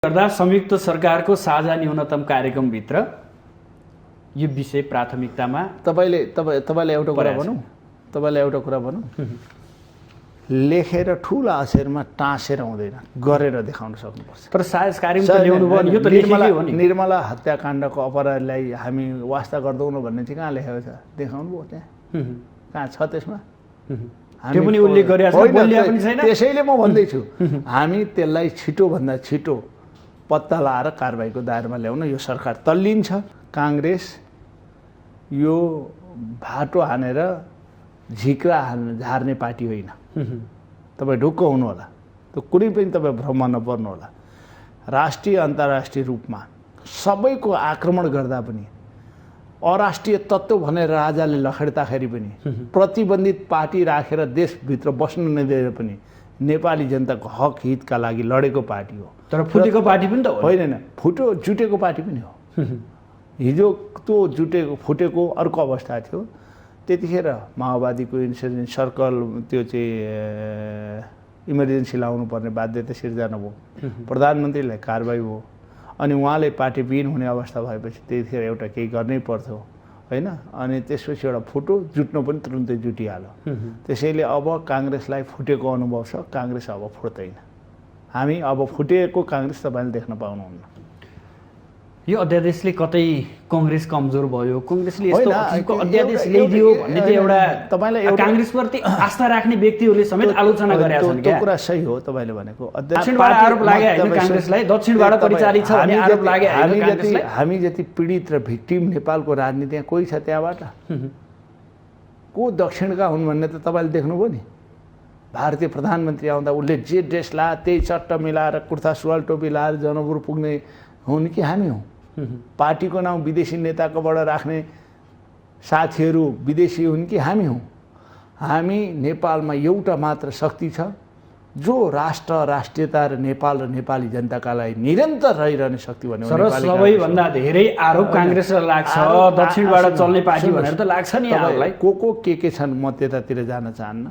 गर्दा संयुक्त सरकारको साझा न्यूनतम कार्यक्रमभित्र यो विषय प्राथमिकतामा तपाईलाई एउटा कुरा भनौँ लेखेर ठुला अक्षरमा टाँसेर हुँदैन, गरेर देखाउन सक्नुपर्छ। तर साझा कार्यक्रम त ल्याउनु भयो नि, यो त लेखेकै हो नि। निर्मला हत्याकाण्डको अपराधीलाई हामी वास्ता गर्दैनौँ भन्ने चाहिँ कहाँ लेखेको छ? देखाउनु भयो त्यहाँ, कहाँ छ त्यसमा? त्यो पनि उल्लेख गरिरहेको छ, बोलिया पनि छैन। त्यसैले म भन्दैछु हामी त्यसलाई छिटोभन्दा छिटो पत्ता लाएर कारबाहीको दायरामा ल्याउन यो सरकार तल्लिन्छ। काङ्ग्रेस यो भाटो हानेर झिक्रा झार्ने पार्टी होइन। तपाईँ ढुक्क हुनु होला, त्यो कुनै पनि तपाईँ भ्रममा नपर्नु होला। राष्ट्रिय अन्तर्राष्ट्रिय रूपमा सबैको आक्रमण गर्दा पनि, अराष्ट्रिय तत्त्व भनेर राजाले लखेड्दाखेरि पनि, प्रतिबन्धित पार्टी राखेर देशभित्र बस्नु नदिएर पनि नेपाली जनताको हक हितका लागि लडेको पार्टी हो। तर फुटेको पार्टी पनि त होइन, जुटेको पार्टी पनि हो। हिजो त्यो फुटेको अर्को अवस्था थियो। त्यतिखेर माओवादीको इन्सर्जेन्ट सर्कल त्यो चाहिँ इमर्जेन्सी लाउनु पर्ने बाध्यता सिर्जना भयो, प्रधानमन्त्रीलाई कारबाही भयो, अनि उहाँले पार्टी विहीन हुने अवस्था भएपछि त्यतिखेर एउटा केही गर्नै पर्थ्यो होइन। अनि त्यसपछि एउटा फुटो जुट्नु पनि तुरुन्तै जुटिहाल्यो। त्यसैले अब काङ्ग्रेसलाई फुटेको अनुभव छ, काङ्ग्रेस अब फुट्दैन। हामी अब फुटेको काङ्ग्रेस तपाईँले देख्न पाउनुहुन्न। यो अध्यादेशले कतै कङ्ग्रेस कमजोर भयो, कङ्ग्रेसले यस्तो किसिमको अध्यादेश ल्याइदियो भन्ने चाहिँ एउटा तपाईँलाई काङ्ग्रेसप्रति आस्था राख्ने व्यक्तिहरूले समेत आलोचना गरेका छन्। त्यो कुरा सही हो तपाईँले भनेको। दक्षिणबाट आरोप लाग्यो होइन काङ्ग्रेसलाई, दक्षिणबाट परिचालित छ भन्ने आरोप लाग्यो होइन काङ्ग्रेसलाई। हामी जति पीडित र भिक्टिम नेपालको राजनीति कोही छ त्यहाँबाट? को दक्षिणका हुन् भन्ने त तपाईँले देख्नुभयो नि। भारतीय प्रधानमन्त्री आउँदा उसले जे ड्रेस लाए त्यही चट्ट मिलाएर कुर्ता सुवाल टोपी लाएर जनकपुर पुग्ने हुन् कि हामी हौँ? पार्टीको नाउँ विदेशी नेताकोबाट राख्ने साथीहरू विदेशी हुन् कि हामी हौँ? हामी नेपालमा एउटा मात्र शक्ति छ जो राष्ट्रियता र नेपाल र नेपाली जनताका लागि निरन्तर रहिरहने शक्ति भन्ने सबैभन्दा धेरै आरोप काङ्ग्रेसलाई लाग्छ। दक्षिणबाट चल्ने पार्टी भनेर त लाग्छ नि यहाँहरूलाई। को के छन् म त्यतातिर जान चाहन्न।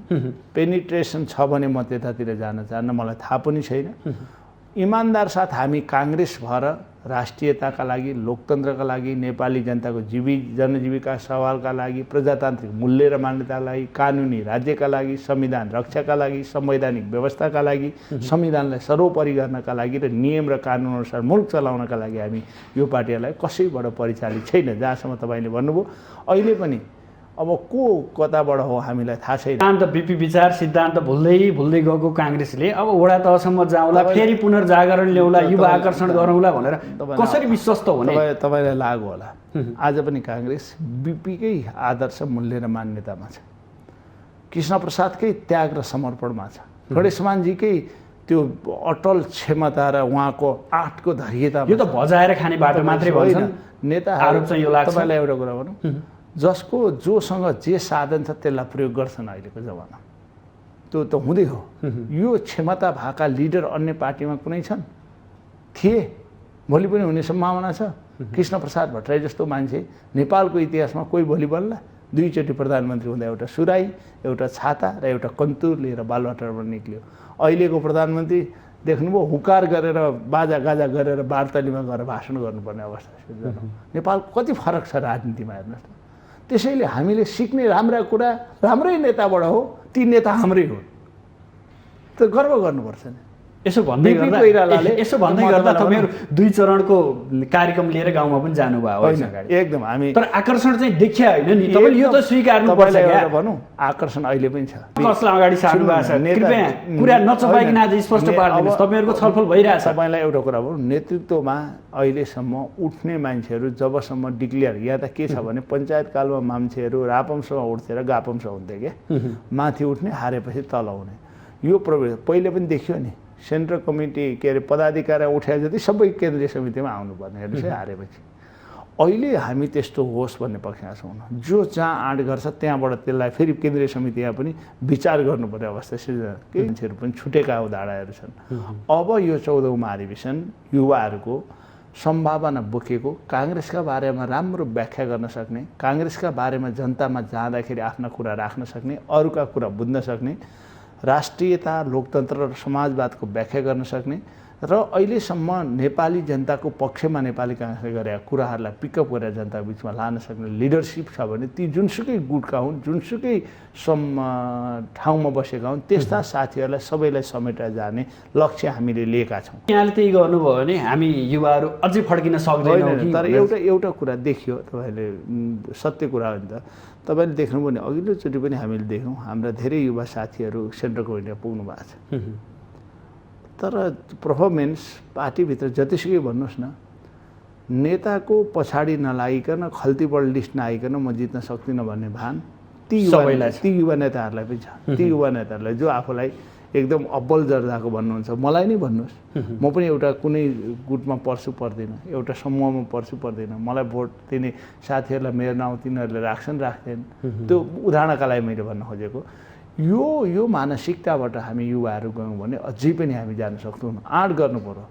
पेनिट्रेसन छ भने म त्यतातिर जान चाहन्न, मलाई थाहा पनि छैन। इमान्दार साथ हामी काङ्ग्रेस भएर राष्ट्रियताका लागि, लोकतन्त्रका लागि, नेपाली जनताको जनजीविका सवालका लागि, प्रजातान्त्रिक मूल्य र मान्यताका लागि, कानुनी राज्यका लागि, संविधान रक्षाका लागि, संवैधानिक व्यवस्थाका लागि, संविधानलाई सर्वोपरि गर्नका लागि र नियम र कानुन अनुसार मुलुक चलाउनका लागि हामी यो पार्टीलाई कसैबाट परिचालित छैन। जहाँसम्म तपाईँले भन्नुभयो अहिले पनि अब को कताबाट हो हामीलाई थाहा छैन। सिद्धान्त बिपी विचार सिद्धान्त भुल्दै गएको काङ्ग्रेसले अब वडा तहसम्म जाउँला, फेरि पुनर्जागरण ल्याउला, युवा आकर्षण गरौँला भनेर कसरी विश्वस्त हुने? तपाईँलाई लाग्यो होला आज पनि काङ्ग्रेस बिपीकै आदर्श मूल्य र मान्यतामा छ, कृष्णप्रसादकै त्याग र समर्पणमा छ, गणेश मानजीकै त्यो अटल क्षमता र उहाँको आँटको धैर्यता। यो त भजाएर खाने बाटो मात्रै भन्छन् नेता। आरोप चाहिँ यो लाग्छ। तपाईँलाई एउटा कुरा भनौँ, जोसँग जे साधन छ त्यसलाई प्रयोग गर्छन् अहिलेको जमाना, त्यो त हुँदै हो। यो क्षमता भएका लिडर अन्य पार्टीमा कुनै छन्? थिए, भोलि पनि हुने सम्भावना छ। कृष्णप्रसाद भट्टराई जस्तो मान्छे नेपालको इतिहासमा कोही भोलि बन्ला? दुईचोटि प्रधानमन्त्री हुँदा एउटा सुराई, एउटा छाता र एउटा कन्तुर लिएर बालुवाटारबाट निक्ल्यो। अहिलेको प्रधानमन्त्री देख्नुभयो, हुकार गरेर बाजा गाजा गरेर बारतलीमा गएर भाषण गर्नुपर्ने अवस्था। नेपालको कति फरक छ राजनीतिमा हेर्नुहोस् त। त्यसैले हामीले सिक्ने राम्रा कुरा राम्रै नेताबाट हो, ती नेता हाम्रै हो, त गर्व गर्नुपर्छ नि। यसो भन्दै गर्दा तपाईँहरू 2 चरणको कार्यक्रम लिएर गाउँमा पनि जानुभयो एकदम। हामी तर आकर्षण चाहिँ देखिया होइन नि, तपाईँले यो त स्वीकार्नुपर्छ। भनौँ आकर्षण अहिले पनि छ। कसलाई अगाडि सार्नु भएको छ? कृपया कुरा नचपाइकन आज स्पष्ट पारिदिनुहोस्, तपाईँहरूको छलफल भइरहेछ। तपाईँलाई एउटा कुरा भनौँ, नेतृत्वमा अहिलेसम्म उठ्ने मान्छेहरू जबसम्म डिक्लेयर, यहाँ त के छ भने पञ्चायत कालमा मान्छेहरू रापमसँग उठ्थे र गापमसँग हुन्थे क्या, माथि उठ्ने हारेपछि तल आउने। यो प्रवेश पहिले पनि देखियो नि, सेन्ट्रल कमिटी के अरे पदाधिकारी उठाए जति सबै केन्द्रीय समितिमा आउनुपर्ने हेर्नुहोस् है हारेपछि। अहिले हामी त्यस्तो होस् भन्ने पक्षमा छौँ। जो जहाँ आँट गर्छ त्यहाँबाट त्यसलाई फेरि केन्द्रीय समितिमा पनि विचार गर्नुपर्ने अवस्था सिर्जना। केही मान्छेहरू पनि छुटेका उदाहरणहरू छन्। अब यो 14औं महाधिवेशन युवाहरूको सम्भावना बोकेको, काङ्ग्रेसका बारेमा राम्रो व्याख्या गर्न सक्ने, काङ्ग्रेसका बारेमा जनतामा जाँदाखेरि आफ्ना कुरा राख्न सक्ने, अरूका कुरा बुझ्न सक्ने, राष्ट्रियता, लोकतन्त्र र समाजवादको व्याख्या गर्न सक्ने र अहिलेसम्म नेपाली जनताको पक्षमा नेपाली काङ्ग्रेसले गरेका कुराहरूलाई पिकअप गरेर जनताको बिचमा लान सक्ने लिडरसिप छ भने ती जुनसुकै गुटका हुन्, जुनसुकै ठाउँमा बसेका हुन्, त्यस्ता साथीहरूलाई सबैलाई समेटेर जाने लक्ष्य हामीले लिएका छौँ। यहाँले त्यही गर्नुभयो भने हामी युवाहरू अझै फड्किन सक्दैनौँ कि? तर एउटा कुरा देखियो, तपाईँले सत्य कुरा हो नि त। तपाईँले देख्नुभयो भने अघिल्लोचोटि पनि हामीले देख्यौँ हाम्रा धेरै युवा साथीहरू सेन्ट्रल कमिटीमा पुग्नु भएको छ। तर पर्फर्मेन्स पार्टीभित्र जतिसुकै भन्नुहोस् न, नेताको पछाडि नलागिकन खल्तीबाट लिस्ट नआइकन म जित्न सक्दिनँ भन्ने भान ती युवा नेताहरूलाई पनि छ। ती युवा नेताहरूलाई जो आफूलाई एकदम अब्बल दर्जाको भन्नुहुन्छ, मलाई नै भन्नुहोस्, म पनि एउटा कुनै गुटमा पर्छु पर्दैन, एउटा समूहमा पर्छु पर्दैन, मलाई भोट दिने साथीहरूलाई मेरो नाउँ तिनीहरूले राख्छन् राख्दैन, त्यो उदाहरणका लागि मैले भन्न खोजेको। यो मानसिकताबाट हामी युवाहरू गयौँ भने अझै पनि हामी जान सक्दैनौँ। आँट गर्नु पर्यो।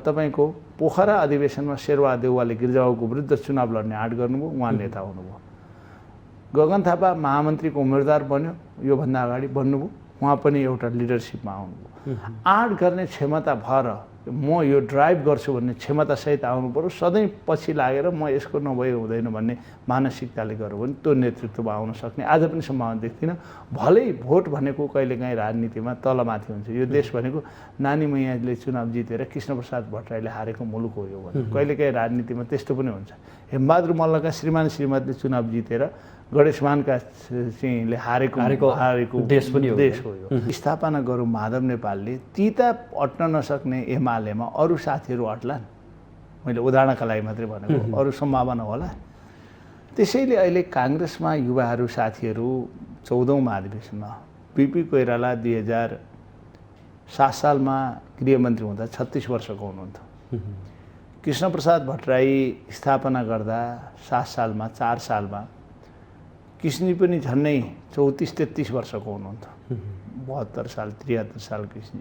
तपाईँको पोखरा अधिवेशनमा शेरबहादुर देउवाले गिरिजाबाबुको विरुद्ध चुनाव लड्ने आँट गर्नुभयो, उहाँ नेता हुनुभयो। गगन थापा महामन्त्रीको उम्मेदवार बन्यो, योभन्दा अगाडि बन्नुभयो, उहाँ पनि एउटा लिडरसिपमा आउनुभयो। आँट गर्ने क्षमता भएर म यो ड्राइभ गर्छु भन्ने क्षमतासहित आउनु पर्यो। सधैँ पछि लागेर म यसको नभए हुँदैन भन्ने मानसिकताले गर्यो भने त्यो नेतृत्वमा आउन सक्ने आज पनि सम्भावना देख्दिनँ। भलै भोट भनेको कहिलेकाहीँ राजनीतिमा तलमाथि हुन्छ। यो देश भनेको नानी मैयाले चुनाव जितेर कृष्णप्रसाद भट्टराईले हारेको मुलुक हो यो भने। कहिलेकाहीँ राजनीतिमा त्यस्तो पनि हुन्छ। हेमबहादुर मल्लका श्रीमान श्रीमतीले चुनाव जितेर गणेशमानका चाहिँले हारेको देश पनि हो यो। स्थापना गरौँ माधव नेपालले, तीता अट्न नसक्ने एमालेमा अरू साथीहरू अट्लान्। मैले उदाहरणका लागि मात्रै भनेको, अरू सम्भावना होला। त्यसैले अहिले काङ्ग्रेसमा युवाहरू साथीहरू 14औं महाधिवेशनमा बिपी कोइराला 2007 सालमा गृहमन्त्री हुँदा 36 वर्षको हुनुहुन्थ्यो। कृष्णप्रसाद भट्टराई स्थापना गर्दा 7 सालमा 4 सालमा कृष्ण पनि झन्नै 34-33 वर्षको हुनुहुन्थ्यो। 72 साल 73 साल कृष्ण।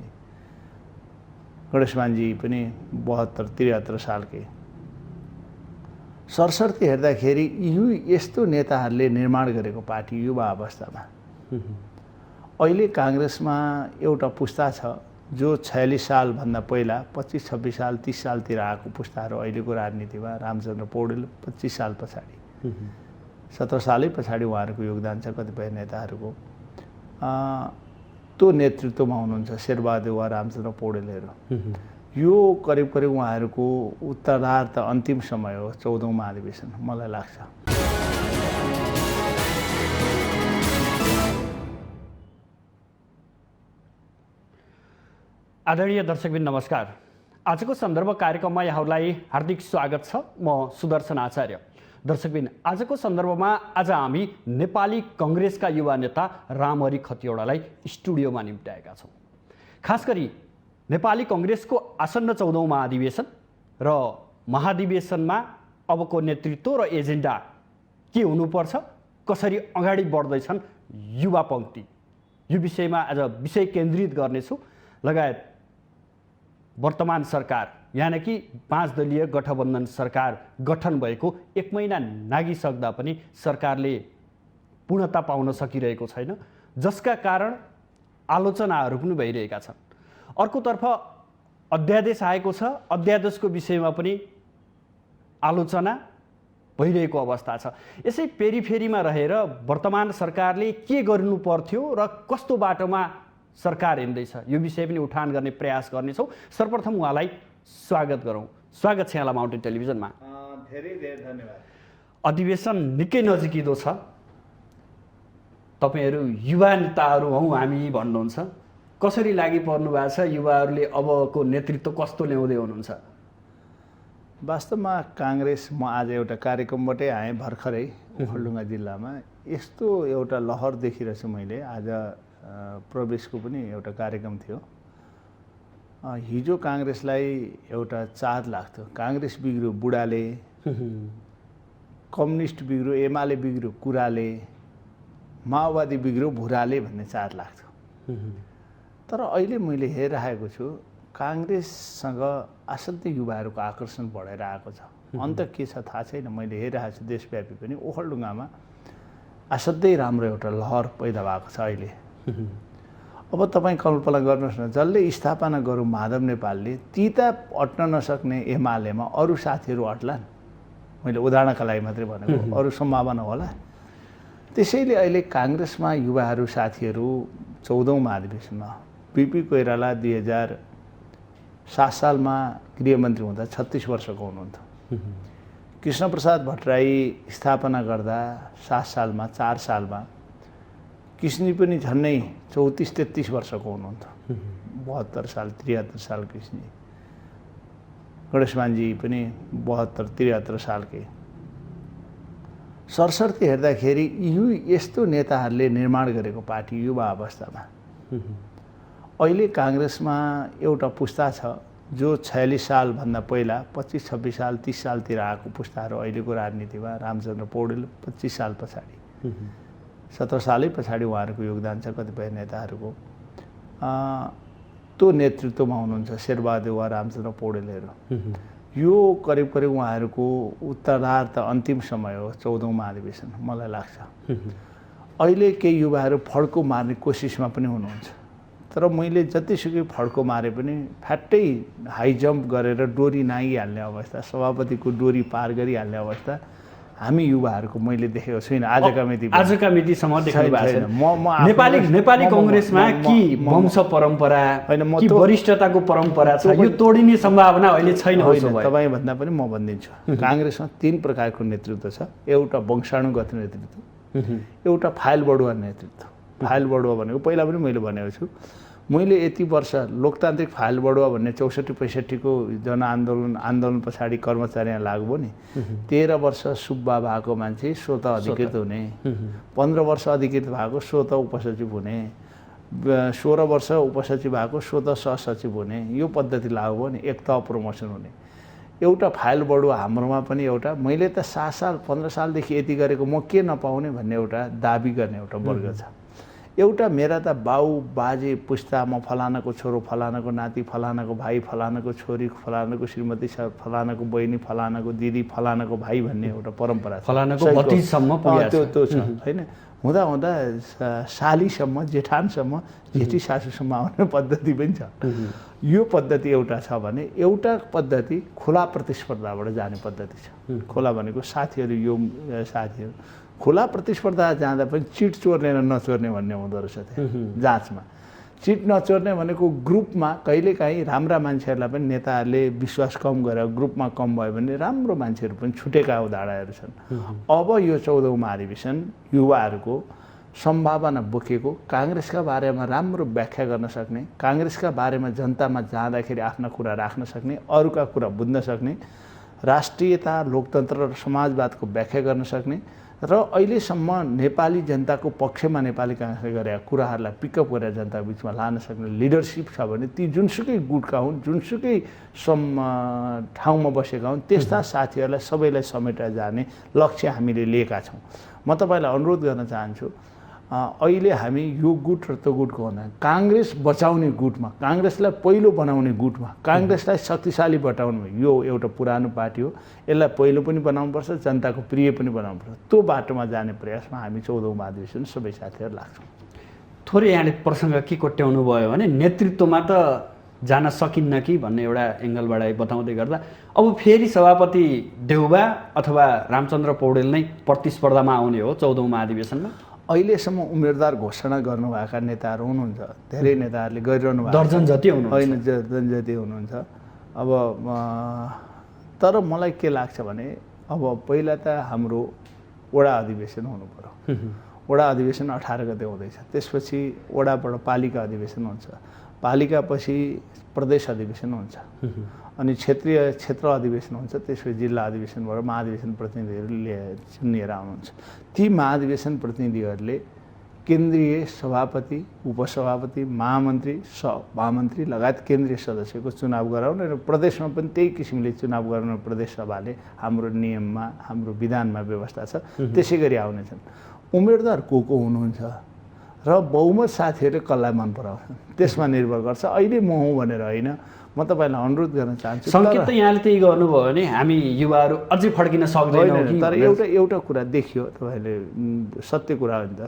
गणेशमानजी पनि 72-73 सालकै। सरसर्ती हेर्दाखेरि यस्तो नेताहरूले निर्माण गरेको पार्टी युवा अवस्थामा अहिले काङ्ग्रेसमा एउटा पुस्ता छ जो 46 सालभन्दा पहिला 25-26 साल 30 सालतिर आएको पुस्ताहरू अहिलेको राजनीतिमा। रामचन्द्र पौडेल 25 साल पछाडि, 17 सालै पछाडि उहाँहरूको योगदान छ कतिपय नेताहरूको। त्यो नेतृत्वमा हुनुहुन्छ शेरबहादुर देउवा, रामचन्द्र पौडेलहरू। यो करिब करिब उहाँहरूको उत्तरार्ध अन्तिम समय हो 14औं महाधिवेशन मलाई लाग्छ। आदरणीय दर्शकबिन नमस्कार। आजको सन्दर्भ कार्यक्रममा यहाँहरूलाई हार्दिक स्वागत छ। म सुदर्शन आचार्य। दर्शकबिन, आजको सन्दर्भमा आज हामी नेपाली कङ्ग्रेसका युवा नेता रामहरि खतिवडालाई स्टुडियोमा निम्त्याएका छौँ। खास गरी नेपाली कङ्ग्रेसको आसन्न 14औं महाधिवेशन र महाधिवेशनमा अबको नेतृत्व र एजेन्डा के हुनुपर्छ, कसरी अगाडि बढ्दैछन् युवा पङ्क्ति, यो विषयमा आज विषय केन्द्रित गर्नेछु। लगायत वर्तमान सरकार यानि कि 5 दलीय गठबन्धन सरकार गठन भएको 1 महिना नागिसक्दा पनि सरकारले पूर्णता पाउन सकिरहेको छैन, जसका कारण आलोचनाहरू पनि भइरहेका छन्। अर्कोतर्फ अध्यादेश आएको छ, अध्यादेशको विषयमा पनि आलोचना भइरहेको अवस्था छ। यसै पेरिफेरीमा रहेर वर्तमान सरकारले के गर्नु पर्थ्यो र कस्तो बाटोमा सरकार हिँड्दैछ, यो विषय पनि उठान गर्ने प्रयास गर्नेछौँ। सर्वप्रथम उहाँलाई स्वागत गरौँ। स्वागत छ यहाँलाई माउन्टेन टेलिभिजनमा। धेरै धेरै धन्यवाद। अधिवेशन निकै नजिकिँदो छ। तपाईँहरू युवा नेताहरू हौँ हामी भन्नुहुन्छ, कसरी लागि पर्नु भएको छ? युवाहरूले अबको नेतृत्व कस्तो ल्याउँदै हुनुहुन्छ? वास्तवमा काङ्ग्रेस, म आज एउटा कार्यक्रमबाटै आएँ भर्खरै ओखलढुङ्गा जिल्लामा। यस्तो एउटा लहर देखिरहेछु मैले। आज प्रवेशको पनि एउटा कार्यक्रम थियो। हिजो काङ्ग्रेसलाई एउटा चाहत लाग्थ्यो, काङ्ग्रेस बिग्रियो बुढाले, कम्युनिस्ट बिग्रियो एमाले बिग्रियो कुराले, माओवादी बिग्रियो भुराले भन्ने चाहत लाग्थ्यो। तर अहिले मैले हेरिरहेको छु काङ्ग्रेससँग असाध्यै युवाहरूको आकर्षण बढेर आएको छ। अन्त के छ थाहा छैन, मैले हेरिरहेको छु देशव्यापी पनि ओखलढुङ्गामा असाध्यै राम्रो एउटा लहर पैदा भएको छ अहिले। अब तपाईँ कल्पना गर्नुहोस् न, जसले स्थापना गरौँ माधव नेपालले तीता अट्न नसक्ने एमालेमा अरू साथीहरू अट्लान्। मैले उदाहरणका लागि मात्रै भनेको, अरू सम्भावना होला। त्यसैले अहिले काङ्ग्रेसमा युवाहरू साथीहरू 14औं महाधिवेशनमा बिपी कोइराला 2007 सालमा गृहमन्त्री हुँदा 36 वर्षको हुनुहुन्थ्यो। कृष्णप्रसाद भट्टराई स्थापना गर्दा 7 सालमा 4 सालमा कृष्णी पनि झन्नै 34-33 वर्षको हुनुहुन्थ्यो। 72 साल 73 साल कृष्णी। गणेशमानजी पनि 72-73 सालकै। सरसर्ती हेर्दाखेरि यस्तो नेताहरूले निर्माण गरेको पार्टी युवा अवस्थामा अहिले काङ्ग्रेसमा एउटा पुस्ता छ जो 46 सालभन्दा पहिला 25-26 साल 30 सालतिर आएको पुस्ताहरू अहिलेको राजनीतिमा। रामचन्द्र पौडेल 25 साल पछाडि, 17 सालै पछाडि उहाँहरूको योगदान छ कतिपय नेताहरूको। त्यो नेतृत्वमा हुनुहुन्छ शेरबहादुर वा रामचन्द्र पौडेलहरू। यो करिब करिब उहाँहरूको उत्तरार्ध अन्तिम समय हो 14औं महाधिवेशन मलाई लाग्छ। अहिले केही युवाहरू फड्को मार्ने कोसिसमा पनि हुनुहुन्छ, तर मैले जतिसुकै फड्को मारे पनि फ्याट्टै हाई जम्प गरेर डोरी नागिहाल्ने अवस्था, सभापतिको डोरी पार गरिहाल्ने अवस्था हामी युवाहरूको मैले देखेको छुइनँ आजका मितिसम्म देख्नु भएको छैन। नेपाली कङ्ग्रेसमा कि वंश परम्परा कि वरिष्ठताको परम्परा छ, यो तोडिने सम्भावना अहिले छैन। तपाईँ भन्दा पनि म भनिदिन्छु, काङ्ग्रेसमा 3 प्रकारको नेतृत्व छ। एउटा वंशानुगत नेतृत्व, एउटा फाइल बढुवा नेतृत्व। फाइल बढुवा भनेको पहिला पनि मैले भनेको छु, मैले यति वर्ष लोकतान्त्रिक फाइल बढुवा भन्ने 64-65 को आन्दोलन पछाडि कर्मचारीमा लागु भयो नि। 13 वर्ष सुब्बा भएको मान्छे स्वतः अधिकृत हुने, 15 वर्ष अधिकृत भएको स्वतः उपसचिव हुने, 16 वर्ष उपसचिव भएको स्वतः सहसचिव हुने, यो पद्धति लागु भयो नि। एक तह प्रमोसन हुने एउटा फाइल बढुवा हाम्रोमा पनि एउटा, मैले त 7 साल 15 सालदेखि यति गरेको म के नपाउने भन्ने एउटा दाबी गर्ने एउटा वर्ग छ। एउटा मेरा त बाउ बाजे पुस्ता म फलानाको छोरो, फलानाको नाति, फलानाको भाइ, फलानाको छोरी, फलानाको श्रीमती, फलानाको बहिनी, फलानाको दिदी, फलानाको भाइ भन्ने एउटा परम्परा छ। फलानाको भतिजसम्म पुगेको त्यो छ हैन। हुँदा हुँदा सालीसम्म, जेठानसम्म, जेठी सासूसम्म आउने पद्धति पनि छ। यो पद्धति एउटा छ भने एउटा पद्धति खुला प्रतिस्पर्धाबाट जाने पद्धति छ। खुला भनेको साथीहरू, यो साथीहरू खुला प्रतिस्पर्धा जाँदा पनि चिट चोर्ने र नचोर्ने भन्ने हुँदो रहेछ। जाँचमा चिट नचोर्ने भनेको ग्रुपमा कहिलेकाहीँ राम्रा मान्छेहरूलाई पनि नेताहरूले विश्वास कम गरेर ग्रुपमा कम भयो भने राम्रो मान्छेहरू पनि छुटेका उदाहरणहरू छन्। अब यो 14औं महाधिवेशन युवाहरूको सम्भावना बोकेको, काङ्ग्रेसका बारेमा राम्रो व्याख्या गर्न सक्ने, काङ्ग्रेसका बारेमा जनतामा जाँदाखेरि आफ्ना कुरा राख्न सक्ने, अरूका कुरा बुझ्न सक्ने, राष्ट्रियता, लोकतन्त्र र समाजवादको व्याख्या गर्न सक्ने र अहिलेसम्म नेपाली जनताको पक्षमा नेपाली काङ्ग्रेसले गरेका कुराहरूलाई पिकअप गरेर जनताको बिचमा लान सक्ने लिडरसिप छ भने ती जुनसुकै गुटका हुन्, जुनसुकै ठाउँमा बसेका हुन्, त्यस्ता साथीहरूलाई सबैलाई समेटेर जाने लक्ष्य हामीले लिएका छौँ। म तपाईँलाई अनुरोध गर्न चाहन्छु, अहिले हामी यो गुट र त्यो गुटको हुँदैन, काङ्ग्रेस बचाउने गुटमा, काङ्ग्रेसलाई पहिलो बनाउने गुटमा, काङ्ग्रेसलाई शक्तिशाली बताउनु, यो एउटा पुरानो पार्टी हो, यसलाई पहिलो पनि बनाउनुपर्छ, जनताको प्रिय पनि बनाउनुपर्छ। त्यो बाटोमा जाने प्रयासमा हामी 14औं महाधिवेशन सबै साथीहरू लाग्छौँ। थोरै यहाँले प्रसङ्ग के कोट्याउनु भयो भने नेतृत्वमा त जान सकिन्न कि भन्ने एउटा एङ्गलबाट बताउँदै गर्दा अब फेरि सभापति देउबा अथवा रामचन्द्र पौडेल नै प्रतिस्पर्धामा आउने हो 14औं महाधिवेशनमा। अहिलेसम्म उम्मेदवार घोषणा गर्नुभएका नेताहरू हुनुहुन्छ, धेरै नेताहरूले गरिरहनु भएको, दर्जन जति हुनुहुन्छ, होइन दर्जन जति हुनुहुन्छ। अब तर मलाई के लाग्छ भने अब पहिला त हाम्रो वडा अधिवेशन हुनु पर्यो। वडा अधिवेशन 18 गते हुँदैछ, त्यसपछि वडाबाट पालिका अधिवेशन हुन्छ, पालिकापछि प्रदेश अधिवेशन हुन्छ, अनि क्षेत्र अधिवेशन हुन्छ, त्यसपछि जिल्ला अधिवेशनबाट महाधिवेशन प्रतिनिधिहरू चुनिएर आउनुहुन्छ। ती महाधिवेशन प्रतिनिधिहरूले केन्द्रीय सभापति, उपसभापति, महामन्त्री, महामन्त्री लगायत केन्द्रीय सदस्यको चुनाव गराउने र प्रदेशमा पनि त्यही किसिमले चुनाव गराउने प्रदेश सभाले हाम्रो नियममा, हाम्रो विधानमा व्यवस्था छ, त्यसै गरी आउनेछन्। उम्मेदवार को हुनुहुन्छ र बहुमत साथीहरूले कसलाई मन पराउँछन् त्यसमा निर्भर गर्छ। अहिले म हुँ भनेर होइन, म तपाईँलाई अनुरोध गर्न चाहन्छु। सङ्केत त यहाँले त्यही गर्नुभयो भने हामी युवाहरू अझै फड्किन सक्दैनौँ कि? तर एउटा कुरा देखियो, तपाईँले सत्य कुरा हो नि त।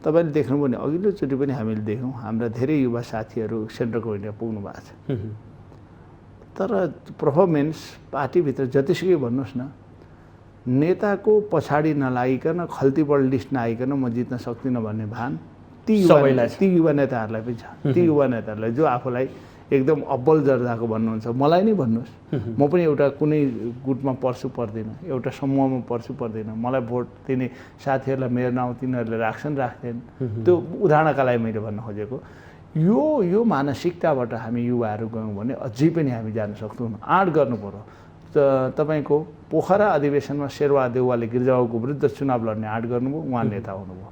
तपाईँले देख्नुभयो भने अघिल्लोचोटि पनि हामीले देख्यौँ हाम्रा धेरै युवा साथीहरू सेन्ट्रल कमिटीमा पुग्नु भएको छ। तर पर्फर्मेन्स पार्टीभित्र जतिसुकै भन्नुहोस् न, नेताको पछाडि नलागिकन खल्तीबाट लिस्ट नआइकन म जित्न सक्दिनँ भन्ने भान ती युवा नेताहरूलाई पनि छ। ती युवा नेताहरूलाई जो आफूलाई एकदम अब्बल दर्जाको भन्नुहुन्छ, मलाई नै भन्नुहोस्, म पनि एउटा कुनै गुटमा पर्छु पर्दिनँ, एउटा समूहमा पर्छु पर्दिनँ, मलाई भोट दिने साथीहरूलाई मेरो नाउँ तिनीहरूले राख्छन् राख्दैन, त्यो उदाहरणका लागि मैले भन्न खोजेको। यो मानसिकताबाट हामी युवाहरू गयौँ भने अझै पनि हामी जान सक्दैनौँ। आँट गर्नु पर्यो। तपाईँको पोखरा अधिवेशनमा शेरबहादुर देउवाले गिरिजाबाबुको विरुद्ध चुनाव लड्ने आँट गर्नुभयो, उहाँ नेता हुनुभयो।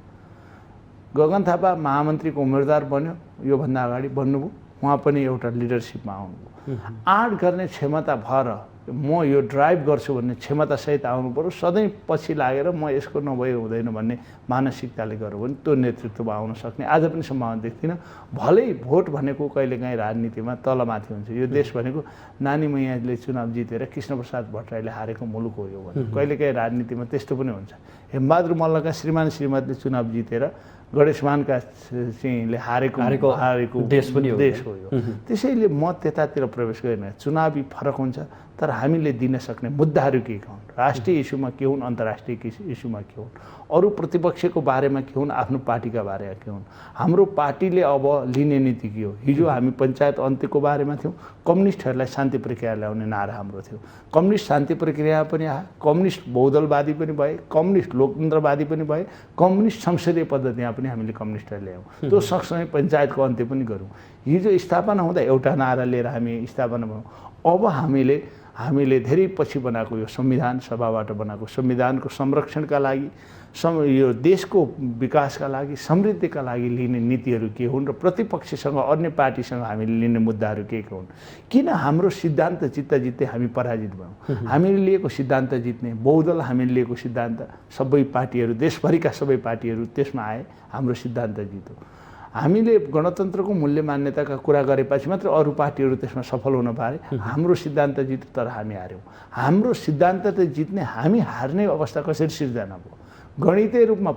गगन थापा महामन्त्रीको उम्मेदवार बन्यो, योभन्दा अगाडि बन्नुभयो, उहाँ पनि एउटा लिडरसिपमा आउनुभयो। आँट गर्ने क्षमता भएर म यो ड्राइभ गर्छु भन्ने क्षमतासहित आउनु पर्यो। सधैँ पछि लागेर म यसको नभए हुँदैन भन्ने मानसिकताले गर्यो भने त्यो नेतृत्वमा आउन सक्ने आज पनि सम्भावना देख्दिनँ। भलै भोट भनेको कहिलेकाहीँ राजनीतिमा तलमाथि हुन्छ। यो देश भनेको नानी मैयाले चुनाव जितेर कृष्णप्रसाद भट्टराईले हारेको मुलुक हो यो भने। कहिलेकाहीँ राजनीतिमा त्यस्तो पनि हुन्छ। हेमबहादुर मल्लका श्रीमान श्रीमतीले चुनाव जितेर गणेशमानका सिंहले हारेको देश हो यो। त्यसैले म त्यतातिर प्रवेश गरेन। चुनावी फरक हुन्छ, तर हामीले दिन सक्ने मुद्दाहरू के हुन्, राष्ट्रिय इस्युमा के हुन्, अन्तर्राष्ट्रिय इस्युमा के हुन्, अरू प्रतिपक्षको बारेमा के हुन्, आफ्नो पार्टीका बारेमा के हुन्, हाम्रो पार्टीले अब लिने नीति के हो। हिजो हामी पञ्चायत अन्त्यको बारेमा थियौँ, कम्युनिस्टहरूलाई शान्ति प्रक्रिया ल्याउने नारा हाम्रो थियो। कम्युनिस्ट शान्ति प्रक्रिया पनि आयो, कम्युनिस्ट बहुदलवादी पनि भए, कम्युनिस्ट लोकतन्त्रवादी पनि भए, कम्युनिस्ट संसदीय पद्धतिमा पनि हामीले कम्युनिस्टलाई ल्यायौँ। त्यो सँगसँगै पञ्चायतको अन्त्य पनि गऱ्यौँ। हिजो स्थापना हुँदा एउटा नारा लिएर हामी स्थापना भयौँ। अब हामीले धेरै पछि बनाएको यो संविधान सभाबाट बनाएको संविधानको संरक्षणका लागि, यो देशको विकासका लागि, समृद्धिका लागि लिने नीतिहरू के हुन् र प्रतिपक्षसँग अन्य पार्टीसँग हामीले लिने मुद्दाहरू के हुन्। किन हाम्रो सिद्धान्त जित्दै हामी पराजित भयौँ। हामीले लिएको सिद्धान्त जित्ने, बहुदल हामीले लिएको सिद्धान्त सबै पार्टीहरू, देशभरिका सबै पार्टीहरू त्यसमा आए, हाम्रो सिद्धान्त जित्यो। हामीले गणतन्त्रको मूल्य मान्यताका कुरा गरेपछि मात्र अरू पार्टीहरू त्यसमा सफल हुन पाए। हाम्रो सिद्धान्त जित्यो तर हामी हार्यौँ। हाम्रो सिद्धान्त त जित्ने, हामी हार्ने अवस्था कसरी सिर्जना भयो। गणितीय रूपमा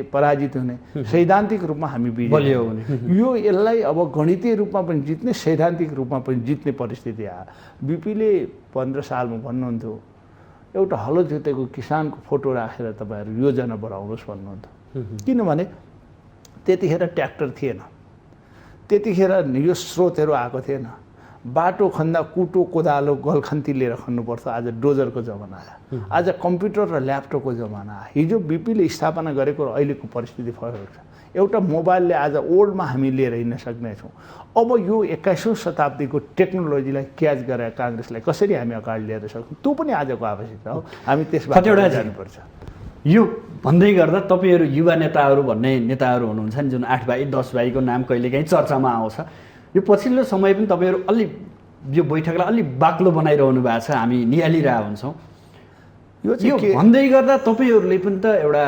पराजित हुने, सैद्धान्तिक रूपमा हामी विजयी हुने। यो यसलाई अब गणितीय रूपमा पनि जित्ने, सैद्धान्तिक रूपमा पनि जित्ने परिस्थिति आयो। बिपीले 15 सालमा भन्नुहुन्थ्यो एउटा हलो जोतेको किसानको फोटो राखेर तपाईँहरू योजना बनाउनुहोस् भन्नुहुन्थ्यो। किनभने त्यतिखेर ट्र्याक्टर थिएन, त्यतिखेर यो स्रोतहरू आएको थिएन। बाटो खन्दा कुटो कोदालो गलखन्ती लिएर खन्नुपर्छ। आज डोजरको जमाना आयो, आज कम्प्युटर र ल्यापटपको जमाना आयो। हिजो बिपीले स्थापना गरेको र अहिलेको परिस्थिति फरक छ। एउटा मोबाइलले आज ओल्डमा हामी लिएर हिँड्न सक्नेछौँ। अब यो 21औं शताब्दीको टेक्नोलोजीलाई क्याच गरेर काङ्ग्रेसलाई कसरी हामी अगाडि लिएर सक्छौँ, त्यो पनि आजको आवश्यकता हो। हामी त्यसबाट जानुपर्छ। यो भन्दै गर्दा तपाईँहरू युवा नेताहरू भन्ने नेताहरू हुनुहुन्छ नि, जुन 8 भाइ 10 भाइको नाम कहिलेकाहीँ चर्चामा आउँछ। यो पछिल्लो समय पनि तपाईँहरू अलि यो बैठकलाई अलि बाक्लो बनाइरहनु भएको छ, हामी निहालिरहेको हुन्छौँ। यो भन्दै गर्दा तपाईँहरूले पनि त एउटा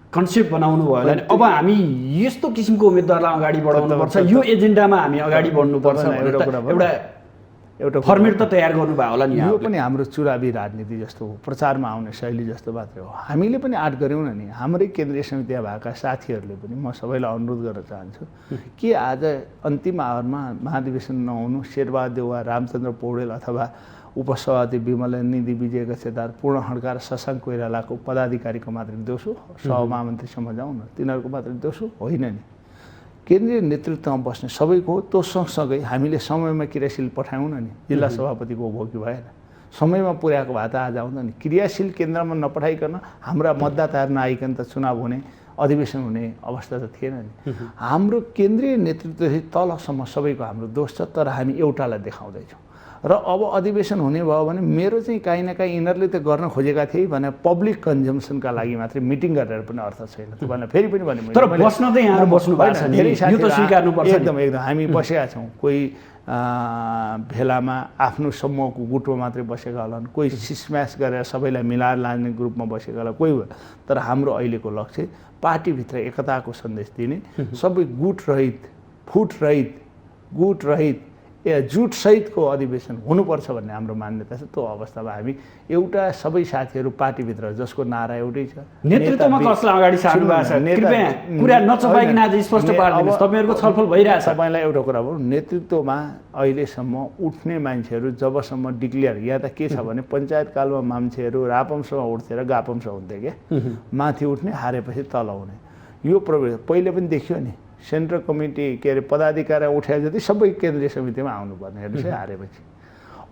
कन्सेप्ट बनाउनु भयो भने अब हामी यस्तो किसिमको उम्मेदवारलाई अगाडि बढाउनुपर्छ, यो एजेन्डामा हामी अगाडि बढ्नुपर्छ भनेर एउटा फर्मेट त तयार गर्नुभयो होला नि। यो पनि हाम्रो चुनावी राजनीति जस्तो हो, प्रचारमा आउने शैली जस्तो मात्रै हो। हामीले पनि आँट गऱ्यौँ न नि। हाम्रै केन्द्रीय समितिमा भएका साथीहरूले पनि, म सबैलाई अनुरोध गर्न चाहन्छु कि आज अन्तिम आवरमा महाधिवेशन नहुनु, शेरबहादुर देउवा, रामचन्द्र पौडेल अथवा उपसभापति विमला निधि विजय गच्छेदार, पूर्ण खड्का र शशाङ्क कोइरालाको पदाधिकारीको मात्रै दोष हो, सहमहामन्त्रीसम्म जाउँ न, तिनीहरूको मात्रै दोष हो, होइन नि। केन्द्रीय नेतृत्वमा बस्ने सबैको हो। त्यो सँगसँगै हामीले समयमा क्रियाशील पठायौँ न नि। जिल्ला सभापतिको भोगी भएन, समयमा पुर्याएको भए त आज आउँदा नि। क्रियाशील केन्द्रमा नपठाइकन हाम्रा मतदाताहरू नआइकन त चुनाव हुने, अधिवेशन हुने अवस्था त थिएन नि। हाम्रो केन्द्रीय नेतृत्वदेखि तलसम्म सबैको हाम्रो दोष छ, तर हामी एउटालाई देखाउँदैछौँ। र अब अधिवेशन हुने भयो भने मेरो चाहिँ काहीँ न काहीँ यिनीहरूले त गर्न खोजेका थिए भने पब्लिक कन्जम्सनका लागि मात्रै मिटिङ गरेर पनि अर्थ छैन। तपाईँलाई फेरि पनि भने तर बस्न त यहाँहरू बस्नु भएको छ नि, यो त स्वीकार्नुपर्छ नि। एकदम एकदम हामी बसेका छौँ। कोही भेलामा आफ्नो समूहको गुटमा मात्रै बसेका होलान्, कोही सिसम्यास गरेर सबैलाई मिलाएर लाने ग्रुपमा बसेका होला कोही। तर हाम्रो अहिलेको लक्ष्य पार्टीभित्र एकताको सन्देश दिने, सबै गुटरहित फुटरहित गुटरहित जुटसहितको अधिवेशन हुनुपर्छ भन्ने हाम्रो मान्यता छ। त्यो अवस्थामा हामी एउटा सबै साथीहरू पार्टीभित्र जसको नारा एउटै छ। नेतृत्वमा कसलाई अगाडि सार्नु भएको छ कृपया कुरा नचपाइकन आज स्पष्ट पारिदिनुहोस्। तपाईँहरूको छलफल भइरहेछ। तपाईँलाई एउटा कुरा भनौँ, नेतृत्वमा अहिलेसम्म उठ्ने मान्छेहरू जबसम्म डिक्लेयर, यहाँ त के छ भने पञ्चायतकालमा मान्छेहरू रापमसँग उठ्थे र गापमसँग हुन्थे क्या, माथि उठ्ने हारेपछि तल हुने। यो प्रवेश पहिले पनि देखियो नि, सेन्ट्रल कमिटी के अरे पदाधिकारी उठाए जति सबै केन्द्रीय समितिमा आउनुपर्ने हेर्नुहोस् है हारेपछि।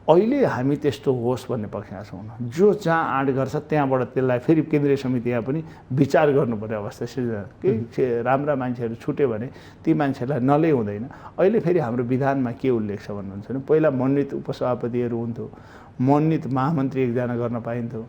अहिले हामी त्यस्तो होस् भन्ने पक्षमा छौँ। जो जहाँ आँट गर्छ त्यहाँबाट त्यसलाई फेरि केन्द्रीय समितिमा पनि विचार गर्नुपर्ने अवस्था सिर्जना। केही राम्रा मान्छेहरू छुट्यो भने ती मान्छेहरूलाई नलै हुँदैन। अहिले फेरि हाम्रो विधानमा के उल्लेख छ भन्नुहुन्छ भने पहिला मनोनित उपसभापतिहरू हुन्थ्यो, मनोनित महामन्त्री एकजना गर्न पाइन्थ्यो,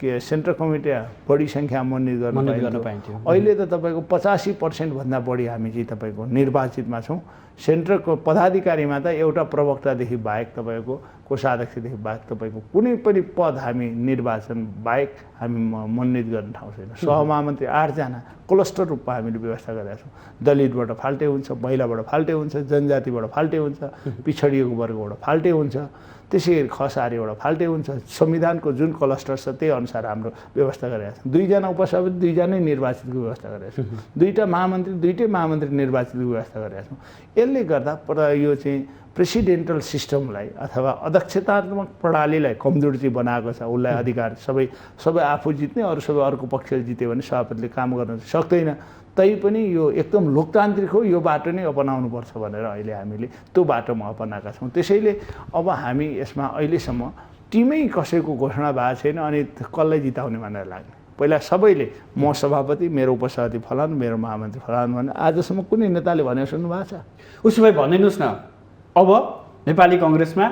के सेन्ट्रल कमिटी बढी सङ्ख्या मनोनित गर्न पाइन्थ्यो। अहिले त तपाईँको 85% भन्दा बढी हामी चाहिँ तपाईँको निर्वाचितमा छौँ। सेन्ट्रलको पदाधिकारीमा त एउटा प्रवक्तादेखि बाहेक तपाईँको कोषाध्यक्षदेखि बाहेक तपाईँको कुनै पनि पद हामी निर्वाचन बाहेक हामी मनोनित गर्ने ठाउँ छैन। सहमहामन्त्री 8 जना क्लस्टर रूपमा हामीले व्यवस्था गरेका छौँ। दलितबाट फाल्टै हुन्छ, महिलाबाट फाल्टै हुन्छ, जनजातिबाट फाल्टै हुन्छ, पिछडिएको वर्गबाट फाल्टै हुन्छ, त्यसै गरी खसारीबाट फाल्टै हुन्छ। संविधानको जुन क्लस्टर छ त्यही अनुसार हाम्रो व्यवस्था गरेका छौँ। 2 जना उपसभापति 2 जनै निर्वाचितको व्यवस्था गरेका छौँ। 2टा महामन्त्री 2टै महामन्त्री निर्वाचितको व्यवस्था गरेका छौँ। यसले गर्दा यो चाहिँ प्रेसिडेन्टल सिस्टमलाई अथवा अध्यक्षतात्मक प्रणालीलाई कमजोर चाहिँ बनाएको छ। उसलाई अधिकार सबै आफू जित्ने, अरू सबै अर्को पक्षले जित्यो भने सभापतिले काम गर्न सक्दैन। तैपनि यो एकदम लोकतान्त्रिक हो, यो बाटो नै अपनाउनुपर्छ भनेर अहिले हामीले त्यो बाटोमा अपनाएका छौँ। त्यसैले अब हामी यसमा अहिलेसम्म टिमै कसैको घोषणा भएको छैन अनि कसलाई जिताउने भनेर लाग्ने। पहिला सबैले म सभापति, मेरो उपसभापति फलानु, मेरो महामन्त्री फलानु भने आजसम्म कुनै नेताले भनेर सुन्नु भएको छ? उसो भए भनिदिनुहोस् न, अब नेपाली कङ्ग्रेसमा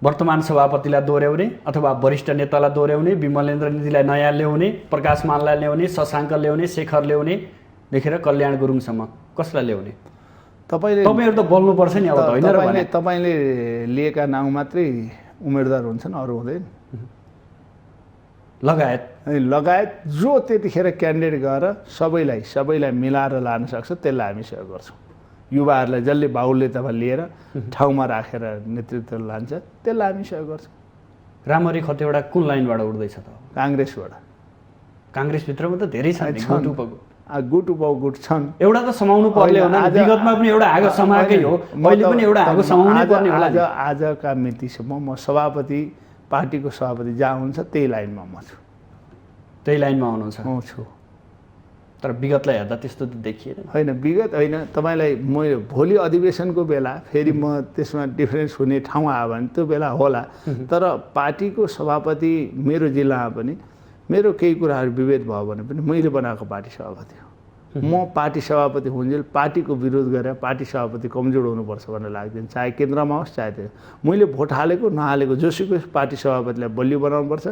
वर्तमान सभापतिलाई दोहोऱ्याउने अथवा वरिष्ठ नेतालाई दोहोऱ्याउने, विमलेन्द्र निधिलाई नयाँ ल्याउने, प्रकाश मानलाई ल्याउने, शशाङ्क ल्याउने, शेखर ल्याउने लेखेर कल्याण गुरुङसम्म कसलाई ल्याउने? तपाईँहरू त बोल्नुपर्छ नि अब त होइन र भने। तपाईँले लिएका नाउँ मात्रै उम्मेदवार हुन्छन्, अरू हुँदैन। लगायत जो त्यतिखेर क्यान्डिडेट गएर सबैलाई मिलाएर लान सक्छ त्यसलाई हामी सहयोग गर्छौँ। युवाहरूलाई जसले बाहुल्यतामा लिएर ठाउँमा राखेर नेतृत्व लान्छ त्यसलाई हामी सहयोग गर्छौँ। रामरी खतिवडा कुन लाइनबाट उठ्दैछ त? काङ्ग्रेसबाट। काङ्ग्रेसभित्रमा त धेरै छन्, गुट उपगुट छन्। एउटा त समाउनु पर्ने होला, विगतमा पनि एउटा आगो समाएकै हो, अहिले पनि एउटा आगो समाउनै पर्ने होला। आजका मितिसम्म म सभापति, पार्टीको सभापति जहाँ हुन्छ त्यही लाइनमा म छु। त्यही लाइनमा हुनुहुन्छ? म छु। तर विगतलाई हेर्दा त्यस्तो त देखिएन। होइन विगत होइन, तपाईँलाई म भोलि अधिवेशनको बेला फेरि म त्यसमा डिफरेन्स हुने ठाउँ आयो भने त्यो बेला होला। तर पार्टीको सभापति मेरो जिल्लामा पनि मेरो केही कुराहरू विभेद भयो भने पनि मैले बनाएको पार्टी सभापति हो। म पार्टी सभापति हुन्जेल पार्टीको विरोध गरेर पार्टी सभापति कमजोर हुनुपर्छ भनेर लाग्दैन। चाहे केन्द्रमा होस् चाहे त्यो मैले भोट हालेको नहालेको जोसुकै पार्टी सभापतिलाई बलियो बनाउनुपर्छ।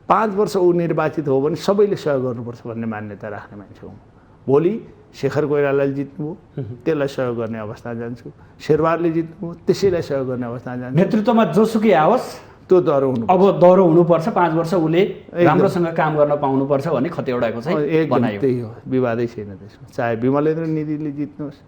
5 वर्ष ऊ निर्वाचित हो भने सबैले सहयोग गर्नुपर्छ भन्ने मान्यता राख्ने मान्छे हुँ। भोलि शेखर कोइरालाले जित्नुभयो, त्यसलाई सहयोग गर्ने अवस्था जान्छु। शेरबहादुरले जित्नुभयो, त्यसैलाई सहयोग गर्ने अवस्था जान्छु। नेतृत्वमा जोसुकै आओस् त्यो दह्रो हुनु, अब दह्रो हुनुपर्छ। 5 वर्ष उसले राम्रोसँग काम गर्न पाउनुपर्छ भन्ने खतिवडाको चाहिँ बनायो। त्यही हो, विवादै छैन त्यसमा। चाहे विमलेन्द्र निधिले जित्नुहोस्,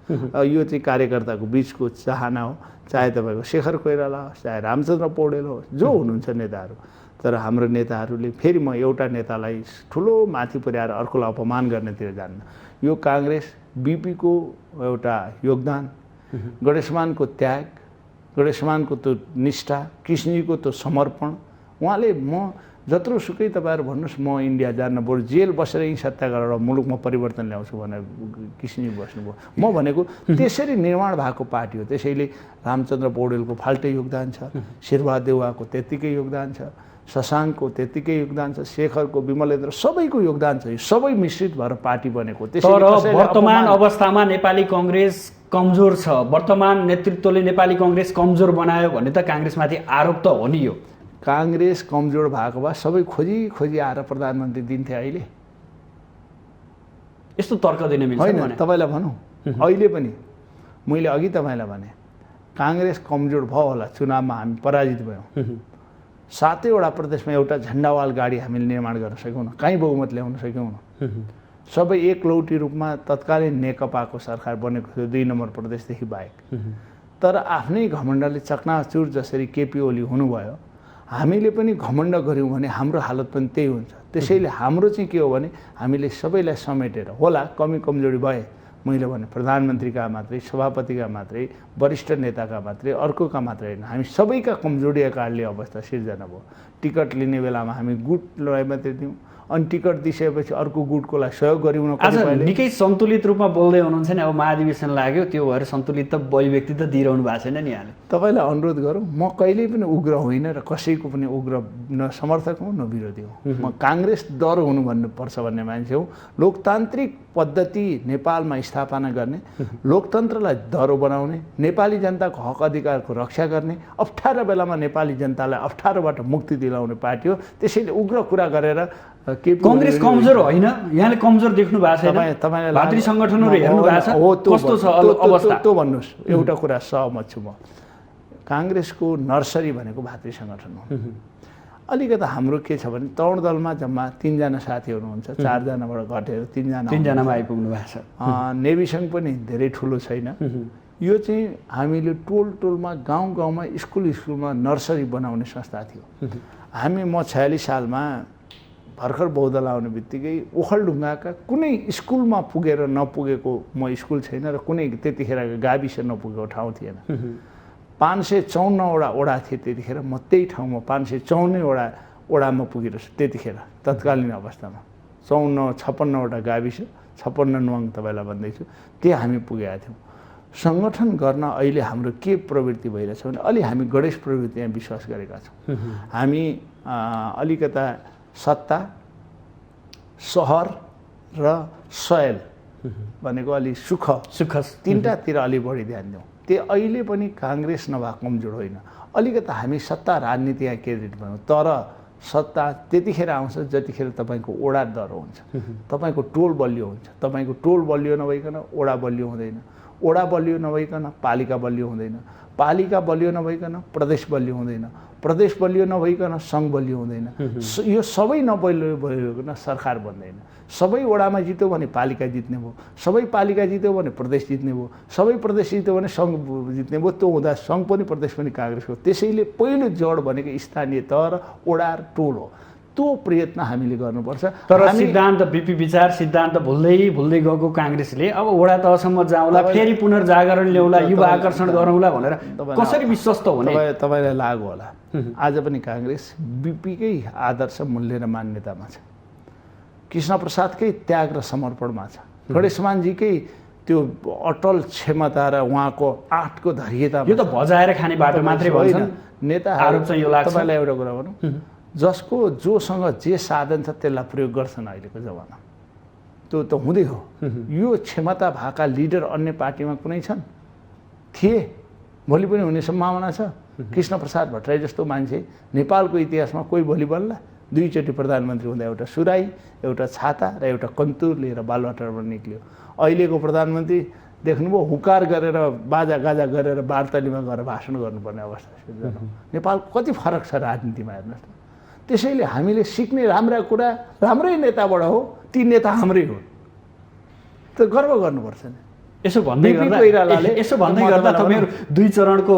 यो चाहिँ कार्यकर्ताको बिचको चाहना हो। चाहे तपाईँको शेखर कोइराला होस्, चाहे रामचन्द्र पौडेल होस्, जो हुनुहुन्छ नेताहरू। तर हाम्रो नेताहरूले फेरि म एउटा नेतालाई ठुलो माथि पुर्याएर अर्कोलाई अपमान गर्नेतिर जान्न। यो काङ्ग्रेस बिपीको एउटा योगदान, गणेशमानको त्याग, गणेशमानको त्यो निष्ठा, कृष्णजीको त्यो समर्पण, उहाँले म जत्रो सुकै तपाईँहरू भन्नुहोस् म इन्डिया जान्न, बरु जेल बसेर यहीँ सत्ता गरेर मुलुकमा परिवर्तन ल्याउँछु भनेर कृष्णजी बस्नुभयो। म भनेको त्यसरी निर्माण भएको पार्टी हो। त्यसैले रामचन्द्र पौडेलको फाल्टै योगदान छ, शेरबहादुर देउवाको त्यत्तिकै योगदान छ, शशाङ्कको त्यत्तिकै योगदान छ, शेखरको, विमलेन्द्र सबैको योगदान छ। सबै मिश्रित भएर पार्टी बनेको। तर वर्तमान अवस्थामा नेपाली कङ्ग्रेस कमजोर छ, वर्तमान नेतृत्वले नेपाली कङ्ग्रेस कमजोर बनायो भन्ने त काङ्ग्रेसमाथि आरोप त हो नि यो। काङ्ग्रेस कमजोर भएको भए सबै खोजी खोजी आएर प्रधानमन्त्री दिन्थे अहिले। यस्तो तर्क दिन मिल्छ होइन, भने तपाईँलाई भनौँ अहिले पनि मैले अघि तपाईँलाई भने काङ्ग्रेस कमजोर भयो होला, चुनावमा हामी पराजित भयौँ, 7 वटा प्रदेशमा एउटा झन्डावाल गाडी हामीले निर्माण गर्न सक्यौँ न, कहीँ बहुमत ल्याउन सक्यौँ न। सबै एकलौटी रूपमा तत्कालीन नेकपाको सरकार बनेको थियो 2 नम्बर प्रदेशदेखि बाहेक। तर आफ्नै घमण्डले चकनाचुर जसरी केपी ओली हुनुभयो, हामीले पनि घमण्ड गऱ्यौँ भने हाम्रो हालत पनि त्यही हुन्छ। त्यसैले हाम्रो चाहिँ के हो भने हामीले सबैलाई समेटेर होला, कमी कमजोरी भए मैले भने प्रधानमन्त्रीका मात्रै, सभापतिका मात्रै, वरिष्ठ नेताका मात्रै, अर्कोका मात्रै होइन, हामी सबैका कमजोरीका कारणले अवस्था सिर्जना भयो। टिकट लिने बेलामा हामी गुटलाई मात्रै दियौँ, अनि टिकट दिइसकेपछि अर्को गुटकोलाई सहयोग गऱ्यौँ न। आज निकै सन्तुलित रूपमा बोल्दै हुनुहुन्छ नि, अब महाधिवेशन लाग्यो त्यो भएर सन्तुलित त अभिव्यक्ति त दिइरहनु भएको छैन नि यहाँले। तपाईँलाई अनुरोध गरौँ, म कहिल्यै पनि उग्र होइन र कसैको पनि उग्र न समर्थक हुँ न विरोधी हुँ। म काङ्ग्रेस डर हुनु भन्नुपर्छ भन्ने मान्छे हुँ। लोकतान्त्रिक पद्धति नेपालमा स्थापना गर्ने, लोकतन्त्रलाई दह्रो बनाउने, नेपाली जनताको हक अधिकारको रक्षा गर्ने, अप्ठ्यारो बेलामा नेपाली जनतालाई अप्ठ्यारोबाट मुक्ति दिलाउने पार्टी हो। त्यसैले उग्र कुरा गरेर कङ्ग्रेस कमजोर होइन, यहाँले कमजोर देख्नु भएको छैन? भातृ सङ्गठनहरू हेर्नु भएको छ, कस्तो छ अवस्था? त्यो भन्नुहोस्, एउटा कुरा सहमत छु म। काङ्ग्रेसको नर्सरी भनेको भातृ सङ्गठन हो। अलिकति हाम्रो के छ भने तरुण दलमा जम्मा 3 जना साथी हुनुहुन्छ, 4 जनाबाट घटेर 3 जनामा आइपुग्नु भएको छ। नेविसङ्घ पनि धेरै ठुलो छैन। यो चाहिँ हामीले टोल टोलमा, गाउँ गाउँमा, स्कुल स्कुलमा नर्सरी बनाउने संस्था थियो। म 46 सालमा भर्खर बौद्धल आउने बित्तिकै ओखलढुङ्गाका कुनै स्कुलमा पुगेर नपुगेको म स्कुल छैन र कुनै त्यतिखेर गाविस नपुगेको ठाउँ थिएन। 554 वटा ओडा थिए त्यतिखेर, म त्यही ठाउँमा 554 ओडामा पुगेर त्यतिखेर तत्कालीन अवस्थामा 56 वटा गाविस, 56 न्वाङ तपाईँलाई भन्दैछु, त्यहाँ हामी पुगेका थियौँ। सङ्गठन गर्न अहिले हाम्रो के प्रवृत्ति भइरहेछ भने अलि हामी गणेश प्रवृत्तिमा विश्वास गरेका छौँ। हामी अलिकता सत्ता, सहर र शैल भनेको अलि सुख तिनटातिर अलि बढी ध्यान दिउँ। त्यो अहिले पनि काङ्ग्रेस नभए कमजोर होइन, अलिकति हामी सत्ता राजनीतिमा केन्द्रित भयौँ। तर सत्ता त्यतिखेर आउँछ जतिखेर तपाईँको ओडा दह्रो हुन्छ, तपाईँको टोल बलियो हुन्छ। तपाईँको टोल बलियो नभइकन ओडा बलियो हुँदैन, ओडा बलियो नभइकन पालिका बलियो हुँदैन, पालिका बलियो नभइकन प्रदेश बलियो हुँदैन, प्रदेश बलियो नभइकन सङ्घ बलियो हुँदैन। यो सबै नबलियो भइकन सरकार बन्दैन। सबै ओडामा जित्यो भने पालिका जित्ने भयो, सबै पालिका जित्यो भने प्रदेश जित्ने भयो, सबै प्रदेश जित्यो भने सङ्घ जित्ने भयो। त्यो हुँदा सङ्घ पनि प्रदेश पनि काङ्ग्रेसको। त्यसैले पहिलो जड भनेको स्थानीय तह र ओडा र टोल हो। त्यो प्रयत्न हामीले गर्नुपर्छ। तर सिद्धान्त बिपी विचार सिद्धान्त भुल्दै गएको काङ्ग्रेसले अब वडा तहसम्म जाउँला, फेरि पुनर्जागरण ल्याउला, युवा आकर्षण गरौँला भनेर कसरी विश्वस्त हुने? तपाईँलाई लाग्यो होला, आज पनि काङ्ग्रेस बिपीकै आदर्श मूल्य र मान्यतामा छ, कृष्णप्रसादकै त्याग र समर्पणमा छ, गणेशमानजीकै त्यो अटल क्षमता र उहाँको आँटको धैर्यता। यो त भजाएर खाने बाटो मात्रै भन्छन् नेता। आरोप चाहिँ यो लाग्छ। तपाईँलाई एउटा कुरा भनौँ, जसको जोसँग जे साधन छ त्यसलाई प्रयोग गर्छन् अहिलेको जमाना, त्यो त हुँदै हो। यो क्षमता भएका लिडर अन्य पार्टीमा कुनै छन्? थिए, भोलि पनि हुने सम्भावना छ। कृष्णप्रसाद भट्टराई जस्तो मान्छे नेपालको इतिहासमा कोही भोलि बन्ला? 2 चोटि प्रधानमन्त्री हुँदा एउटा सुराई, एउटा छाता र एउटा कन्तुर लिएर बालुवाटारमा निक्ल्यो। अहिलेको प्रधानमन्त्री देख्नुभयो, हुकार गरेर बाजागाजा गरेर वार्तालीमा गएर भाषण गर्नुपर्ने अवस्था सिर्जना। नेपालको कति फरक छ राजनीतिमा हेर्नुहोस्। त्यसैले हामीले सिक्ने राम्रा कुरा राम्रै नेताबाट हो, ती नेता हाम्रै हो, त गर्व गर्नुपर्छ नि। यसो भन्दै गर्दा तपाईँहरू 2 चरणको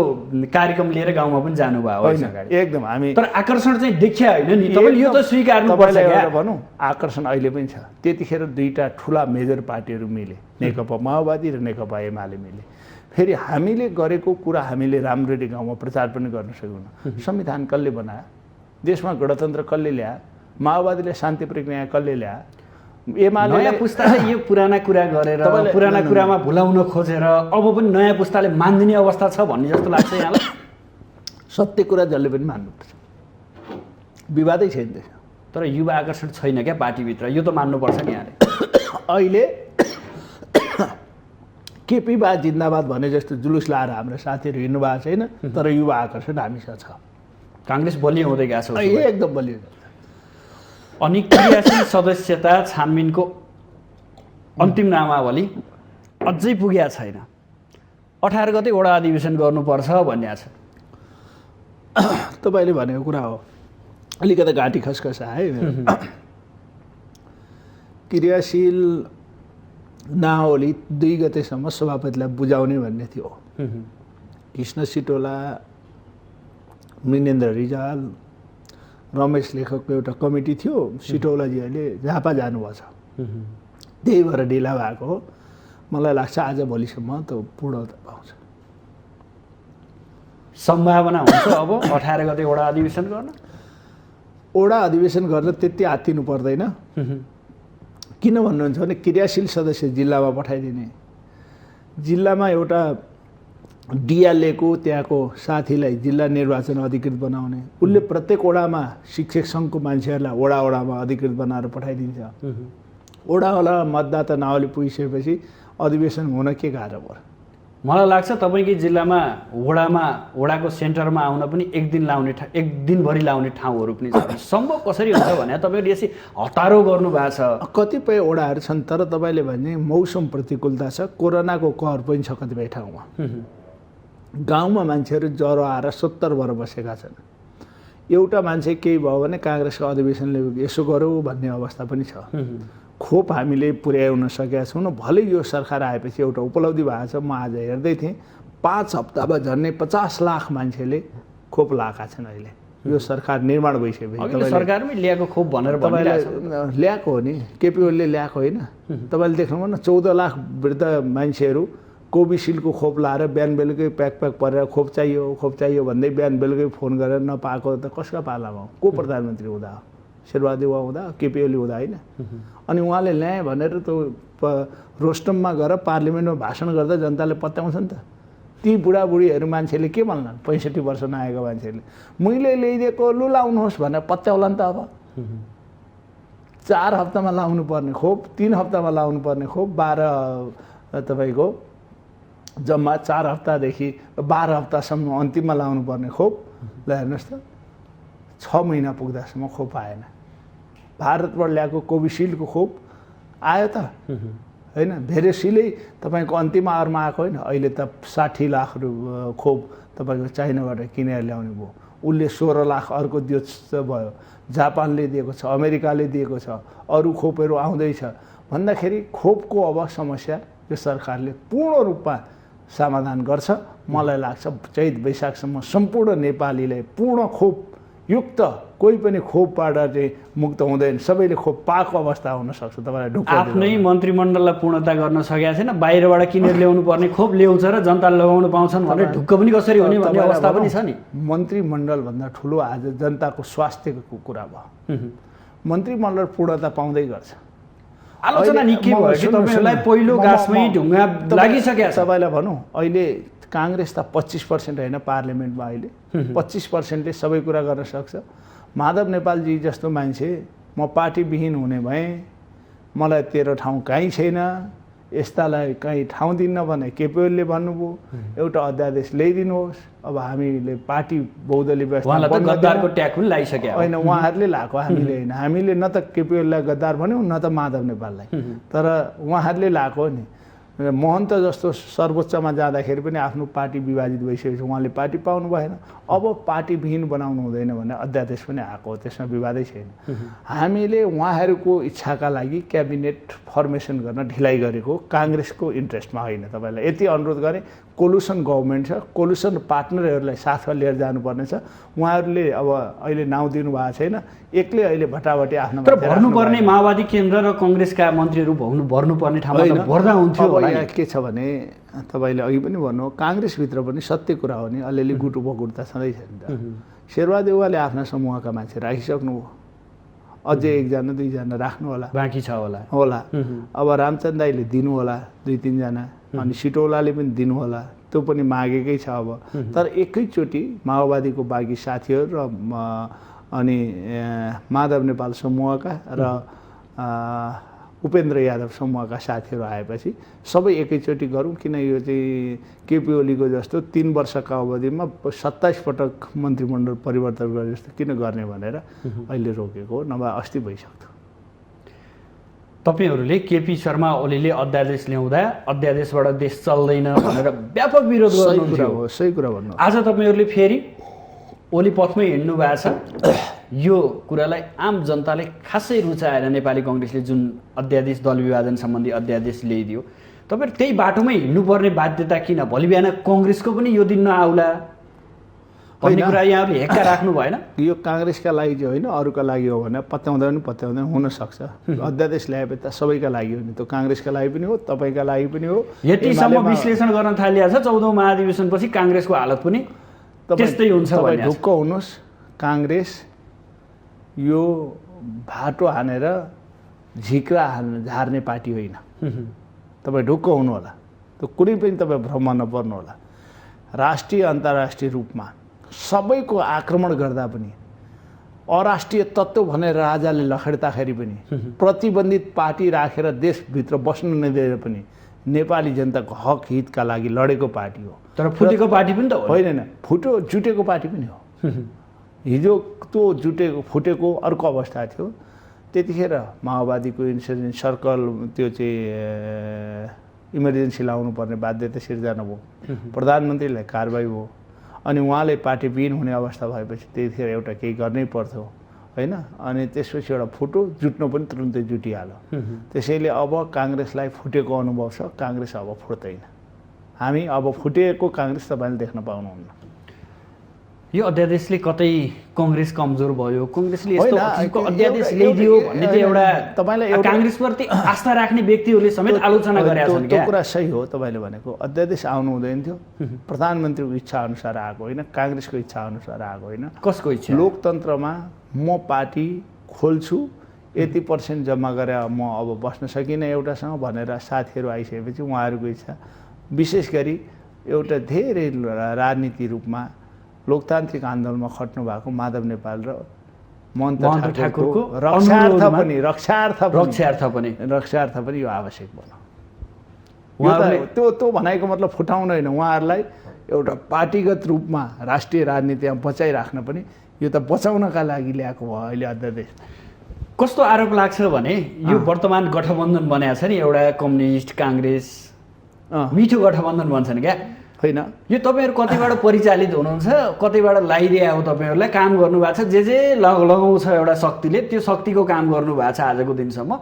कार्यक्रम लिएर गाउँमा पनि जानुभयो होइन? एकदम हामी। तर आकर्षण चाहिँ देखिया होइन नि, तपाईँले यो त स्वीकार्नुपर्छ। भनौँ आकर्षण अहिले पनि छ। त्यतिखेर 2टा ठुला मेजर पार्टीहरू मिले, नेकपा माओवादी र नेकपा एमाले मिले। फेरि हामीले गरेको कुरा हामीले राम्ररी गाउँमा प्रचार पनि गर्न सकेनौँ। संविधान कसले बनायो? देशमा गणतन्त्र कसले ल्यायो? माओवादीले शान्ति प्रक्रिया कसले ल्यायो? एमाले नयाँ पुस्ताले यो पुराना कुरा गरेर पुराना कुरामा भुलाउन खोजेर अब पनि नयाँ पुस्ताले मान्दिने अवस्था छ भन्ने जस्तो लाग्छ यहाँलाई? सत्य कुरा जसले पनि मान्नुपर्छ, विवादै छैन त्यसमा। तर युवा आकर्षण छैन क्या पार्टीभित्र, यो त मान्नुपर्छ नि यहाँले। अहिले केपी बा जिन्दाबाद भने जस्तो जुलुस लाएर हाम्रो साथीहरू हिँड्नु भएको छैन, तर युवा आकर्षण हामीसँग छ। काङ्ग्रेस बलियो हुँदै गएको छ। एकदम बलियो। अनि क्रियाशील सदस्यता छानबिनको अन्तिम नामावली अझै पुगेको छैन। 18 गते वडा अधिवेशन गर्नुपर्छ भन्ने छ। तपाईँले भनेको कुरा हो, अलिकति घाँटी खसखस आयो मेरो। क्रियाशील नावली 2 गतेसम्म सभापतिलाई बुझाउने भन्ने थियो। कृष्ण सिटोला, मृणेन्द्र रिजाल, रमेश लेखकको एउटा कमिटी थियो। सिटौलाजी अहिले झापा जानुभएको छ, त्यही भएर ढिला भएको हो। मलाई लाग्छ आज भोलिसम्म त पूर्णता पाउँछ। सम्भावना हुन्छ अब 18 गते वडा अधिवेशन गर्न? वडा अधिवेशन गर्न त्यति आत्तिनु पर्दैन। किन भन्नुहुन्छ भने क्रियाशील सदस्य जिल्लामा पठाइदिने, जिल्लामा एउटा डिएलएको त्यहाँको साथीलाई जिल्ला निर्वाचन अधिकृत बनाउने, उसले प्रत्येक वडामा शिक्षक सङ्घको मान्छेहरूलाई वडामा अधिकृत बनाएर पठाइदिन्छ। वडावाला मतदाता नावली पुगिसकेपछि अधिवेशन हुन के गाह्रो पर्यो? मलाई लाग्छ तपाईँकै जिल्लामा वडाको सेन्टरमा आउन पनि एक दिनभरि लाउने ठाउँहरू पनि छ। सम्भव कसरी हुन्छ भने तपाईँले यसै हतारो गर्नु भएको छ। कतिपय वडाहरू छन्, तर तपाईँले भने मौसम प्रतिकूलता छ, कोरोनाको कहर पनि छ कतिपय ठाउँमा। गाउँमा मान्छेहरू ज्वरो आएर 70 भएर बसेका छन्। एउटा मान्छे केही भयो भने काङ्ग्रेसको अधिवेशनले यसो गरौँ भन्ने अवस्था पनि छ। खोप हामीले पुर्याउन सकेका छौँ। भलै यो सरकार आएपछि एउटा उपलब्धि भएको छ। म आज हेर्दै थिएँ 5 हप्तामा झन्डै 50 लाख मान्छेले खोप लगाएका छन्। अहिले यो सरकार निर्माण भइसकेपछि सरकारमै ल्याएको खोप भनेर ल्याएको हो नि, केपी ओलीले ल्याएको होइन। तपाईँले देख्नुभयो न 14 लाख वृद्ध मान्छेहरू कोभिसिल्डको खोप लाएर बिहान बेलुकै प्याक परेर खोप चाहियो भन्दै बिहान बेलुकै फोन गरेर नपाएको त कसका पालामा हो? को प्रधानमन्त्री हुँदा हो? शेरबहादुर देउवा हुँदा, केपी ओली हुँदा होइन? अनि उहाँले ल्याए भनेर त रोस्टममा गएर पार्लिमेन्टमा भाषण गर्दा जनताले पत्याउँछ नि त। ती बुढाबुढीहरू मान्छेले के भन्लान्? 65 वर्ष नआएको मान्छेले मैले ल्याइदिएको लु लाउनुहोस् भनेर पत्याउला नि त। अब 4 हप्तामा लाउनु पर्ने खोप, 3 हप्तामा लाउनु पर्ने खोप, 12 तपाईँको जम्मा 4 हप्तादेखि 12 हप्तासम्म अन्तिममा लाउनु पर्ने खोप। ल हेर्नुहोस् त, 6 महिना पुग्दासम्म खोप आएन। भारतबाट ल्याएको कोभिसिल्डको खोप आयो त होइन? भेरेसिलै तपाईँको अन्तिम आवरमा आएको होइन? अहिले त 60 लाख खोप तपाईँको चाइनाबाट किनेर ल्याउने भयो। उसले 16 लाख अर्को दियो भयो। जापानले दिएको छ, अमेरिकाले दिएको छ, अरू खोपहरू आउँदैछ भन्दाखेरि खोपको अब समस्या यो सरकारले पूर्ण रूपमा समाधान गर्छ। मलाई लाग्छ चैत वैशाखसम्म सम्पूर्ण नेपालीले पूर्ण खोप युक्त, कोही पनि खोपबाट चाहिँ मुक्त हुँदैन, सबैले खोप पाएको अवस्था हुन सक्छ। तपाईँलाई ढुक्क आफ्नै मन्त्रीमण्डललाई पूर्णता गर्न सकेका छैन, बाहिरबाट किनेर ल्याउनु पर्ने खोप ल्याउँछ र जनताले लगाउनु पाउँछन् भने ढुक्क पनि कसरी हुने भन्ने अवस्था पनि छ नि। मन्त्रीमण्डल भन्दा ठुलो आज जनताको स्वास्थ्यको कुरा भयो। मन्त्रीमण्डल पूर्णता पाउँदै गर्छ। आलोचना निकै भयो कि तपाईँहरूलाई पहिलो गाँसमै ढुङ्गा लागिसकेको छ। तपाईँलाई भनौँ, अहिले काङ्ग्रेस त 25% होइन पार्लिमेन्टमा, अहिले 25%ले सबै कुरा गर्न सक्छ। माधव नेपालजी जस्तो मान्छे म पार्टीविहीन हुने भएँ, मलाई तेरो ठाउँ कहीँ छैन, यस्तालाई कहीँ ठाउँ दिन्न भने केपी ओलीले भन्नुभयो एउटा अध्यादेश ल्याइदिनुहोस्। अब हामीले पार्टी बहुदलीय व्यवस्था गद्दारको ट्याग पनि लगाइसक्यो होइन, उहाँहरूले लगाएको, हामीले होइन। हामीले न त केपी ओलीलाई गद्दार भन्यौँ न त माधव नेपाललाई, तर उहाँहरूले लगाएको हो नि। महन्त जस्तो सर्वोच्चमा जाँदाखेरि पनि आफ्नो पार्टी विभाजित भइसकेपछि उहाँले पार्टी पाउनु भएन। अब पार्टीविहीन बनाउनु हुँदैन भने अध्यादेश पनि आएको हो, त्यसमा विवादै छैन। हामीले उहाँहरूको इच्छाका लागि क्याबिनेट फर्मेसन गर्न ढिलाइ गरेको काङ्ग्रेसको इन्ट्रेस्टमा होइन। तपाईँलाई यति अनुरोध गरेँ, कोलुसन गभर्मेन्ट छ, कोलुसन पार्टनरहरूलाई साथमा लिएर जानुपर्ने छ। उहाँहरूले अब अहिले नाउँ दिनुभएको छैन, एक्लै अहिले भटाभटी आफ्नो भर्नुपर्ने माओवादी केन्द्र र कङ्ग्रेसका मन्त्रीहरू भर्नुपर्ने ठाउँमा भर्दा हुन्थ्यो। यहाँ के छ भने तपाईँले अघि पनि भन्नु, काङ्ग्रेसभित्र पनि सत्य कुरा हो नि, अलिअलि गुट उपगुटता छँदैछ नि त। शेरबहादुर देउवाले आफ्ना समूहका मान्छे राखिसक्नुभयो, अझै 1 जना 2 जना राख्नु होला, बाँकी छ होला। अब रामचन्द्र दाईले दिनु होला 2-3 जना, अनि सिटौलाले पनि दिनु होला, त्यो पनि मागेकै छ। अब तर एकैचोटि माओवादीको बाँकी साथीहरू र अनि माधव नेपाल समूहका र उपेन्द्र यादव समूहका साथीहरू आएपछि सबै एकैचोटि गरौँ, किन यो चाहिँ केपी ओलीको जस्तो 3 वर्षका अवधिमा 27 पटक मन्त्रीमण्डल परिवर्तन गरे जस्तो किन गर्ने भनेर अहिले रोकेको हो, नभए अस्ति भइसक्थ्यो। तपाईँहरूले केपी शर्मा ओलीले अध्यादेश ल्याउँदा अध्यादेशबाट देश चल्दैन भनेर व्यापक विरोध गर्नुहुन्थ्यो। सही कुरा भन्नु। आज तपाईँहरूले फेरि ओली पथमै हिँड्नु भएको छ। यो कुरालाई आम जनताले खासै रुचाएर नेपाली कङ्ग्रेसले जुन अध्यादेश दल विभाजन सम्बन्धी अध्यादेश ल्याइदियो, तपाईँहरू त्यही बाटोमै हिँड्नुपर्ने बाध्यता किन? भोलि बिहान कङ्ग्रेसको पनि यो दिन नआउला भन्ने कुरा यहाँले हेक्का राख्नु भएन? यो काङ्ग्रेसका लागि चाहिँ होइन, अरूका लागि हो भने पत्याउँदा पनि पत्याउँदैन हुनसक्छ। अध्यादेश ल्याएपछि त सबैका लागि हो नि, त्यो काङ्ग्रेसका लागि पनि हो, तपाईँका लागि पनि हो। यतिसम्म विश्लेषण गर्न थालिया छ 14औं महाधिवेशनपछि काङ्ग्रेसको हालत पनि त्यस्तै हुन्छ भन्ने ढुक्क हुनुहोस्। काङ्ग्रेस यो भाटो हानेर झिक्रा झार्ने पार्टी होइन। तपाईँ ढुक्क हुनु होला, त्यो कुनै पनि तपाईँ भ्रम नपर्नु होला। राष्ट्रिय अन्तर्राष्ट्रिय रूपमा सबैको आक्रमण गर्दा पनि, अराष्ट्रिय तत्त्व भनेर राजाले लखेड्दाखेरि पनि, प्रतिबन्धित पार्टी राखेर देशभित्र बस्नु नदिएर पनि नेपाली जनताको हक हितका लागि लडेको पार्टी हो। तर फुटेको पार्टी पनि त होइन, जुटेको पार्टी पनि हो। हिजो त्यो फुटेको अर्को अवस्था थियो। त्यतिखेर माओवादीको इन्सर्जेन्ट सर्कल त्यो चाहिँ इमर्जेन्सी लाउनु पर्ने बाध्यता सिर्जना भयो, प्रधानमन्त्रीलाई कारबाही भयो, अनि उहाँले पार्टी विहीन हुने अवस्था भएपछि त्यतिखेर एउटा केही गर्नै पर्थ्यो होइन। अनि त्यसपछि एउटा फुटो जुट्नु पनि तुरुन्तै जुटिहाल्यो। त्यसैले अब काङ्ग्रेसलाई फुटेको अनुभव छ, काङ्ग्रेस अब फुट्दैन। हामी अब फुटेको काङ्ग्रेस तपाईँले देख्न पाउनुहुन्न। यो अध्यादेशले कतै कङ्ग्रेस कमजोर भयो, कङ्ग्रेसले यस्तो किसिमको अध्यादेश ल्याइदियो भन्ने चाहिँ एउटा तपाईँलाई काङ्ग्रेसप्रति आस्था राख्ने व्यक्तिहरूले समेत आलोचना गरेका छन्। त्यो कुरा सही हो तपाईँले भनेको। अध्यादेश आउनु हुँदैन थियो, प्रधानमन्त्रीको इच्छा अनुसार आएको होइन, काङ्ग्रेसको इच्छा अनुसार आएको होइन। कसको इच्छा? लोकतन्त्रमा म पार्टी खोल्छु, यति % जम्मा गरेर म अब बस्न सकिनँ एउटासँग भनेर साथीहरू आइसकेपछि उहाँहरूको इच्छा। विशेष गरी एउटा धेरै राजनीति रूपमा लोकतान्त्रिक आन्दोलनमा खट्नु भएको माधव नेपाल र महन्त ठाकुरको रक्षार्थ पनि यो आवश्यक बन्यो। त्यो भनाइको मतलब फुटाउनु होइन, उहाँहरूलाई एउटा पार्टीगत रूपमा राष्ट्रिय राजनीतिमा बचाइराख्न पनि यो त बचाउनका लागि ल्याएको भयो अहिले अध्यादेश। कस्तो आरोप लाग्छ भने यो वर्तमान गठबन्धन बनाएको छ नि, एउटा कम्युनिस्ट काङ्ग्रेस मिठो गठबन्धन भन्छन् क्या, होइन? यो तपाईँहरू कतैबाट परिचालित हुनुहुन्छ, कतैबाट लगाइदिए हो तपाईँहरूलाई काम गर्नुभएको छ, जे लगाउँछ एउटा शक्तिले त्यो शक्तिको काम गर्नुभएको छ आजको दिनसम्म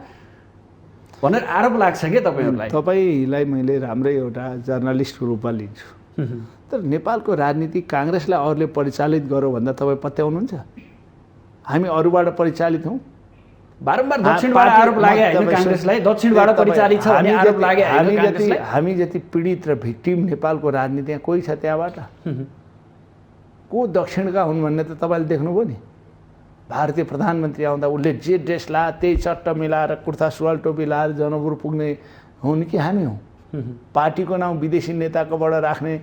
भनेर आरोप लाग्छ क्या तपाईँहरूलाई। तपाईँलाई मैले राम्रै एउटा जर्नलिस्टको रूपमा लिन्छु, तर नेपालको राजनीति काङ्ग्रेसलाई अरूले परिचालित गरौँ भन्दा तपाईँ पत्याउनुहुन्छ? हामी अरूबाट परिचालित हौँ? बारम्बार दक्षिणबाट आरोप लाग्यो होइन काङ्ग्रेसलाई, दक्षिणबाट परिचालित छ भन्ने आरोप लाग्यो होइन काङ्ग्रेसलाई। हामी जति पीडित र भिक्टिम नेपालको राजनीतिमा कोही छ त्यहाँबाट? को दक्षिणका हुन् भन्ने त तपाईँले देख्नुभयो नि। भारतीय प्रधानमन्त्री आउँदा उसले जे ड्रेस ला त्यही चट्ट मिलाएर कुर्ता सुरुवाल टोपी लाएर जनकपुर पुग्ने हुन् कि हामी हौँ? पार्टीको नाउँ विदेशी नेताकोबाट राख्ने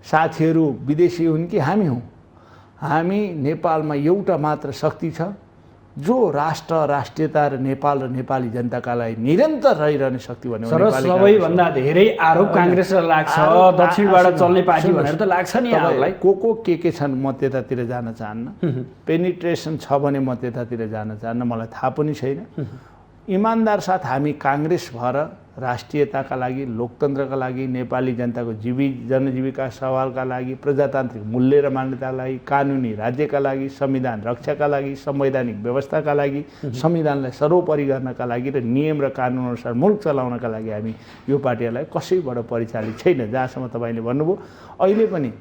साथीहरू विदेशी हुन् कि हामी हौँ? हामी नेपालमा एउटा मात्र शक्ति छ जो राष्ट्र राष्ट्रियता र नेपाल र नेपाली जनताका लागि निरन्तर रहिरहने शक्ति भन्ने सबैभन्दा धेरै आरोप काङ्ग्रेसलाई लाग्छ, दक्षिणबाट चल्ने पार्टी भनेर त लाग्छ नि यहाँहरूलाई। को के छन् म त्यतातिर जान चाहन्न, पेनिट्रेसन छ भने म त्यतातिर जान चाहन्न, मलाई थाहा पनि छैन। इमान्दार साथ हामी काङ्ग्रेस भएर राष्ट्रियताका लागि, लोकतन्त्रका लागि, नेपाली जनताको जनजीविका सवालका लागि, प्रजातान्त्रिक मूल्य र मान्यताका लागि, कानुनी राज्यका लागि, संविधान रक्षाका लागि, संवैधानिक व्यवस्थाका लागि, संविधानलाई सर्वोपरि गर्नका लागि र नियम र कानुन अनुसार मुलुक चलाउनका लागि हामी यो पार्टीलाई कसैबाट परिचालित छैन। जहाँसम्म तपाईँले भन्नुभयो अहिले पनि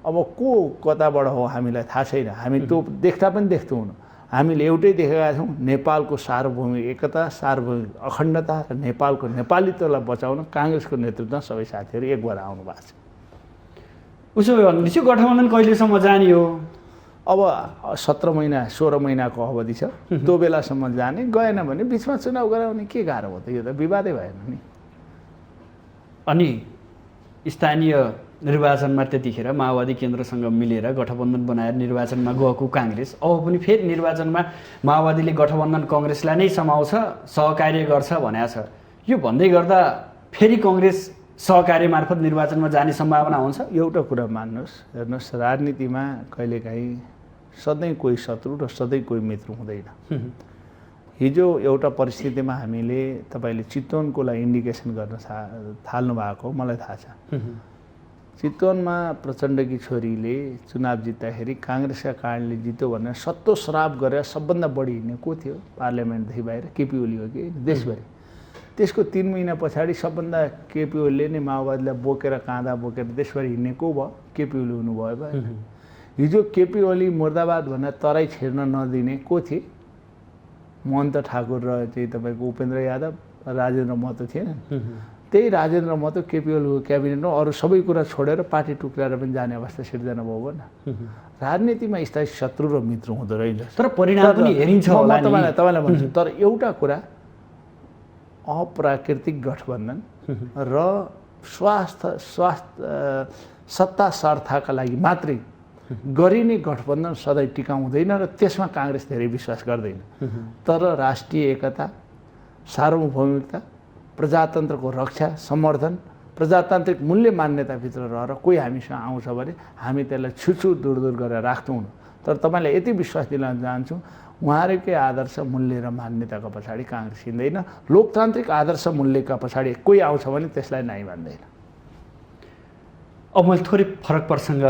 अब को कताबाट हो हामीलाई थाहा छैन, हामी त्यो देख्दा पनि देख्दैनौँ। हामीले एउटै देखेका छौँ, नेपालको सार्वभौमिक एकता, सार्वभौमिक अखण्डता र नेपालको नेपालीत्वलाई बचाउन काङ्ग्रेसको नेतृत्वमा सबै साथीहरू एक भएर आउनु भएको छ। उसो भनेपछि गठबन्धन कहिलेसम्म जाने हो? अब 17 महिना 16 महिनाको अवधि छ, त्यो बेलासम्म जाने। गएन भने बिचमा चुनाव गराउने के गाह्रो हो त? यो त विवादै भएन नि। अनि स्थानीय निर्वाचनमा त्यतिखेर माओवादी केन्द्रसँग मिलेर गठबन्धन बनाएर निर्वाचनमा गएको काङ्ग्रेस अब पनि फेरि निर्वाचनमा माओवादीले गठबन्धन काङ्ग्रेसलाई नै समाउँछ, सहकार्य गर्छ भनेको छ। यो भन्दै गर्दा फेरि काङ्ग्रेस सहकार्य मार्फत निर्वाचनमा जाने सम्भावना हुन्छ? एउटा कुरा मान्नुहोस्, हेर्नुहोस्, राजनीतिमा कहिलेकाहीँ सधैँ कोही शत्रु र सधैँ कोही मित्र हुँदैन। हिजो एउटा परिस्थितिमा हामीले तपाईँले चितवनकोलाई इन्डिकेसन गर्न थाल्नु भएको मलाई थाहा छ। चितवनमा प्रचण्डकी छोरीले चुनाव जित्दाखेरि काङ्ग्रेसका कारणले जित्यो भनेर सत्तो श्राप गरेर सबभन्दा बढी हिँड्ने को थियो पार्लियामेन्टदेखि बाहिर? केपी ओली हो कि देशभरि। त्यसको 3 महिना पछाडि सबभन्दा केपी ओलीले नै माओवादीलाई बोकेर काँधा बोकेर देशभरि हिँड्ने को भयो? केपी ओली हुनुभयो भयो। हिजो केपी ओली मुर्दाबाद भनेर तराई छिर्न नदिने को थिए? महन्त ठाकुर र चाहिँ तपाईँको उपेन्द्र यादव, राजेन्द्र महतो थिएन? त्यही राजेन्द्र महतो केपी ओलीको क्याबिनेटमा अरू सबै कुरा छोडेर पार्टी टुक्राएर पनि जाने अवस्था सिर्जना भयो भन। राजनीतिमा स्थायी शत्रु र मित्र हुँदो रहेछ। तर परिणाम पनि हेरिन्छ होला नि। तपाईँलाई भन्छु, तर एउटा कुरा अप्राकृतिक गठबन्धन र सत्ता स्वार्थका लागि मात्रै गरिने गठबन्धन सधैँ टिकाउँदैन र त्यसमा काङ्ग्रेस धेरै विश्वास गर्दैन। तर राष्ट्रिय एकता, सार्वभौमिकता, प्रजातन्त्रको रक्षा, समर्थन, प्रजातान्त्रिक मूल्य मान्यताभित्र रहेर कोही हामीसँग आउँछ भने हामी त्यसलाई छुछु दूर गरेर राख्दैनौँ। तर तपाईँलाई यति विश्वास दिलाउन चाहन्छु, उहाँहरूकै आदर्श मूल्य र मान्यताको पछाडि काङ्ग्रेस हिँड्दैन। लोकतान्त्रिक आदर्श मूल्यका पछाडि कोही आउँछ भने त्यसलाई नाइ मान्दैन। अब मैले थोरै फरक प्रसङ्ग,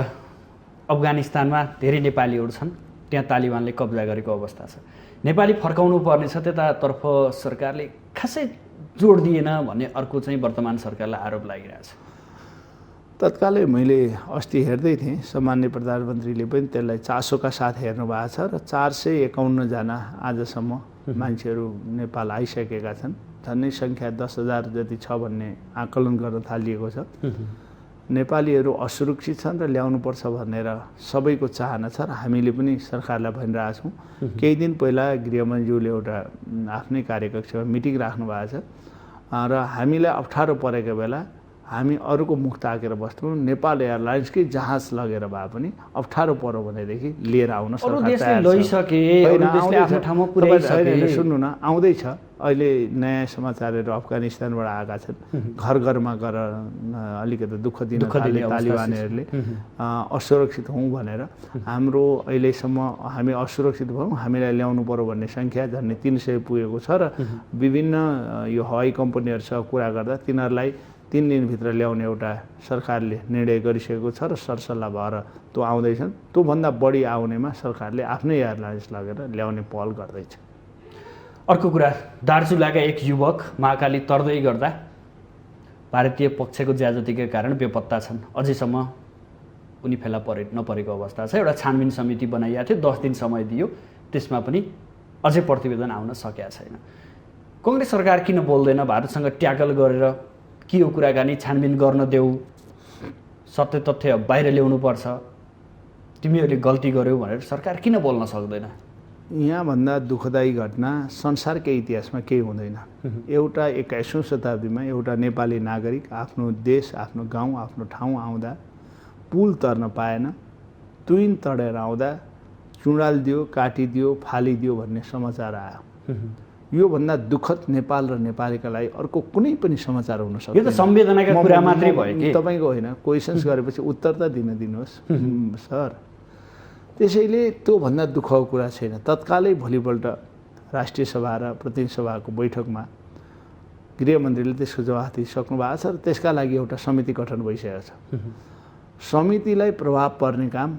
अफगानिस्तानमा धेरै नेपालीहरू छन्, त्यहाँ तालिबानले कब्जा गरेको अवस्था छ। नेपाली फर्काउनु पर्नेछ, त्यतातर्फ सरकारले खासै जोड दिएन भन्ने अर्को चाहिँ वर्तमान सरकारलाई आरोप लागिरहेछ। तत्कालै मैले अस्ति हेर्दै थिएँ, सामान्य प्रधानमन्त्रीले पनि त्यसलाई चासोका साथ हेर्नु भएको छ र 451 जना आजसम्म मान्छेहरू नेपाल आइसकेका छन्। झन्डै सङ्ख्या 10,000 जति छ भन्ने आकलन गर्न थालिएको छ। नेपालीहरू असुरक्षित छन् र ल्याउनुपर्छ भनेर सबैको चाहना छ र हामीले पनि सरकारलाई भनिरहेछौँ। केही दिन पहिला गृहमन्त्रीले एउटा आफ्नै कार्यकक्षमा मिटिङ राख्नु भएको छ र हामीलाई अप्ठ्यारो परेको बेला हामी अरूको मुख ताकेर बस्छौँ। नेपाल एयरलाइन्सकै जहाज लगेर भए पनि अप्ठ्यारो पर्यो भनेदेखि लिएर आउन सरकार तयार छ। सुन्नु न, आउँदैछ। अहिले नयाँ समाचारहरू अफगानिस्तानबाट आएका छन्। घरमा गएर अलिकति दुःख दिन थाले तालिबानहरूले असुरक्षित हौँ भनेर। हाम्रो अहिलेसम्म हामी असुरक्षित भयौँ, हामीलाई ल्याउनु पर्यो भन्ने सङ्ख्या झन्डै 300 पुगेको छ र विभिन्न यो हवाई कम्पनीहरूसँग कुरा गर्दा तिनीहरूलाई 3 दिनभित्र ल्याउने एउटा सरकारले निर्णय गरिसकेको छ र सरसल्लाह भएर त्यो आउँदैछन्। त्योभन्दा बढी आउनेमा सरकारले आफ्नै एयरलाइन्स लगेर ल्याउने पहल गर्दैछ। अर्को कुरा, दार्चुलाका एक युवक महाकाली तर्दै गर्दा भारतीय पक्षको ज्याजतीका कारण बेपत्ता छन्। अझैसम्म उनी फेला नपरेको अवस्था छ। एउटा छानबिन समिति बनाइएको थियो, 10 दिन समय दियो, त्यसमा पनि अझै प्रतिवेदन आउन सकेका छैन। काङ्ग्रेस सरकार किन बोल्दैन? भारतसँग ट्याकल गरेर के हो कुराकानी, छानबिन गर्न देऊ, सत्य तथ्य बाहिर ल्याउनुपर्छ, तिमीहरूले गल्ती गर्यौ भनेर सरकार किन बोल्न सक्दैन? यहाँभन्दा दुःखदायी घटना संसारकै इतिहासमा केही हुँदैन। एउटा 21औं शताब्दीमा एउटा नेपाली नागरिक आफ्नो देश, आफ्नो गाउँ, आफ्नो ठाउँ आउँदा पुल तर्न पाएन, तुइन तडेर आउँदा चुडालिदियो, काटिदियो, फालिदियो भन्ने समाचार आयो। योभन्दा दुःखद नेपाल र नेपालीका लागि अर्को कुनै पनि समाचार हुन सक्दैन। यो त संवेदनाका कुरा मात्रै भयो कि तपाईँको होइन, क्वेसन्स गरेपछि उत्तर त दिनुहोस् सर। त्यसैले त्योभन्दा दुःखको कुरा छैन। तत्कालै भोलिपल्ट राष्ट्रिय सभा र प्रतिनिधि सभाको बैठकमा गृहमन्त्रीले त्यसको जवाफ दिइसक्नु भएको छ र त्यसका लागि एउटा समिति गठन भइसकेको छ। समितिलाई प्रभाव पर्ने काम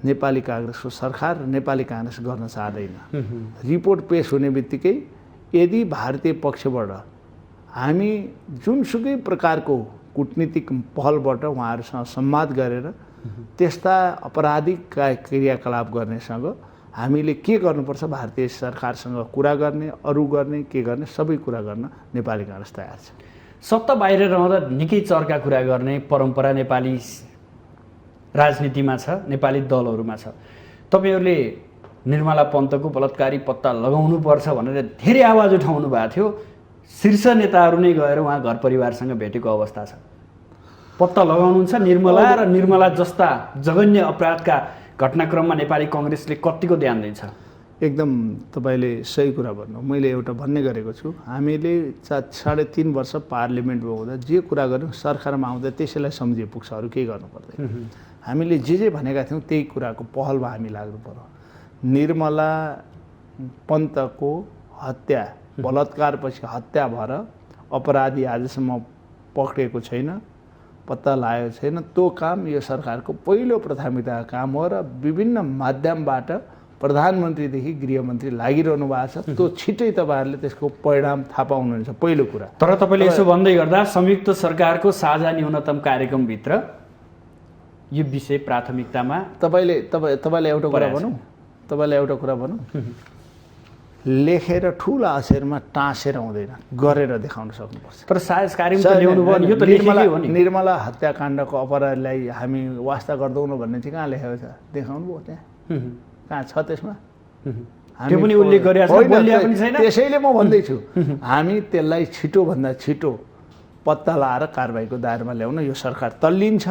नेपाली काङ्ग्रेसको सरकार र नेपाली काङ्ग्रेस गर्न चाहँदैन। रिपोर्ट पेश हुने बित्तिकै यदि भारतीय पक्षबाट हामी जुनसुकै प्रकारको कुटनीतिक पहलबाट उहाँहरूसँग संवाद गरेर त्यस्ता अपराधिक क्रियाकलाप गर्नेसँग हामीले के गर्नुपर्छ, भारतीय सरकारसँग कुरा गर्ने, अरू गर्ने, के गर्ने, सबै कुरा गर्न नेपाली काङ्ग्रेस तयार छ। सत्ता बाहिर रहँदा निकै चर्का कुरा गर्ने परम्परा नेपाली राजनीतिमा छ, नेपाली दलहरूमा छ। तपाईँहरूले निर्मला पन्तको बलात्कारी पत्ता लगाउनुपर्छ भनेर धेरै आवाज उठाउनु भएको थियो। शीर्ष नेताहरू नै गएर उहाँ घर परिवारसँग भेटेको अवस्था छ। पत्ता लगाउनुहुन्छ निर्मला र निर्मला जस्ता जघन्य अपराधका घटनाक्रममा नेपाली कङ्ग्रेसले कतिको ध्यान दिन्छ? एकदम तपाईँले सही कुरा भन्नु। मैले एउटा भन्ने गरेको छु, हामीले 3.5 वर्ष पार्लिमेन्टमा हुँदा जे कुरा गर्यौँ सरकारमा आउँदा त्यसैलाई सम्झिए पुग्छ, अरू केही गर्नु पर्दैन। हामीले जे भनेका थियौँ त्यही कुराको पहलमा हामी लाग्नु पर्यो। निर्मला पन्तको हत्या, बलात्कारपछि हत्या भएर अपराधी आजसम्म पक्रेको छैन, पत्ता लागेको छैन। त्यो काम यो सरकारको पहिलो प्राथमिकताको काम हो र विभिन्न माध्यमबाट प्रधानमन्त्रीदेखि गृहमन्त्री लागिरहनु भएको छ। त्यो छिट्टै तपाईँहरूले त्यसको परिणाम थाहा पाउनुहुन्छ पहिलो कुरा। तर तपाईँले यसो भन्दै गर्दा संयुक्त सरकारको साझा न्यूनतम कार्यक्रमभित्र यो विषय प्राथमिकतामा तपाईँलाई एउटा कुरा भनौँ, लेखेर ठुला अक्षरमा टाँसेर हुँदैन, गरेर देखाउन सक्नुपर्छ। तर साझा कार्यक्रम ल्याउनु भयो नि, यो त लेखेकै हो नि। निर्मला हत्याकाण्डको अपराधलाई हामी वास्ता गर्दैनौँ भन्ने चाहिँ कहाँ लेखेको छ? देखाउनु भयो त्यहाँ? कहाँ छ त्यसमा? त्यो पनि उल्लेख गरेको छ, बोलिया पनि छैन। त्यसैले म भन्दैछु हामी त्यसलाई छिटोभन्दा छिटो पत्ता लाएर कारबाहीको दायरामा ल्याउन यो सरकार तल्लीन छ।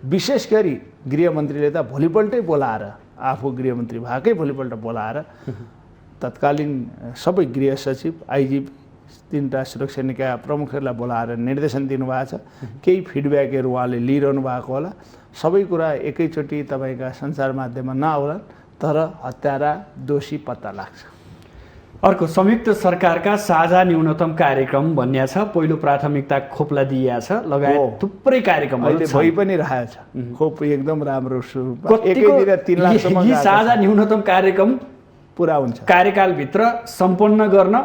विशेष गरी गृहमन्त्रीले त भोलिपल्टै बोलाएर, आफू गृहमन्त्री भएकै भोलिपल्ट बोलाएर तत्कालीन सबै गृह सचिव, आइजिपी, 3टा सुरक्षा निकाय प्रमुखहरूलाई बोलाएर निर्देशन दिनुभएको छ। केही फिडब्याकहरू उहाँले लिइरहनु भएको होला। सबै कुरा एकैचोटि तपाईँका सञ्चार माध्यममा नआउला, तर हत्यारा दोषी पत्ता लाग्छ। अर्को संयुक्त सरकारका साझा न्यूनतम कार्यक्रम भन्ने छ, पहिलो प्राथमिकता खोपलाई दिइएको छ, लगायत थुप्रै कार्यक्रमहरू भइ पनि रहेछ। खोप एकदम राम्रो स्वरूपमा एकै दिन 3 लाखसम्म यी साझा न्यूनतम कार्यक्रम पुरा हुन्छ कार्यकालभित्र सम्पन्न गर्न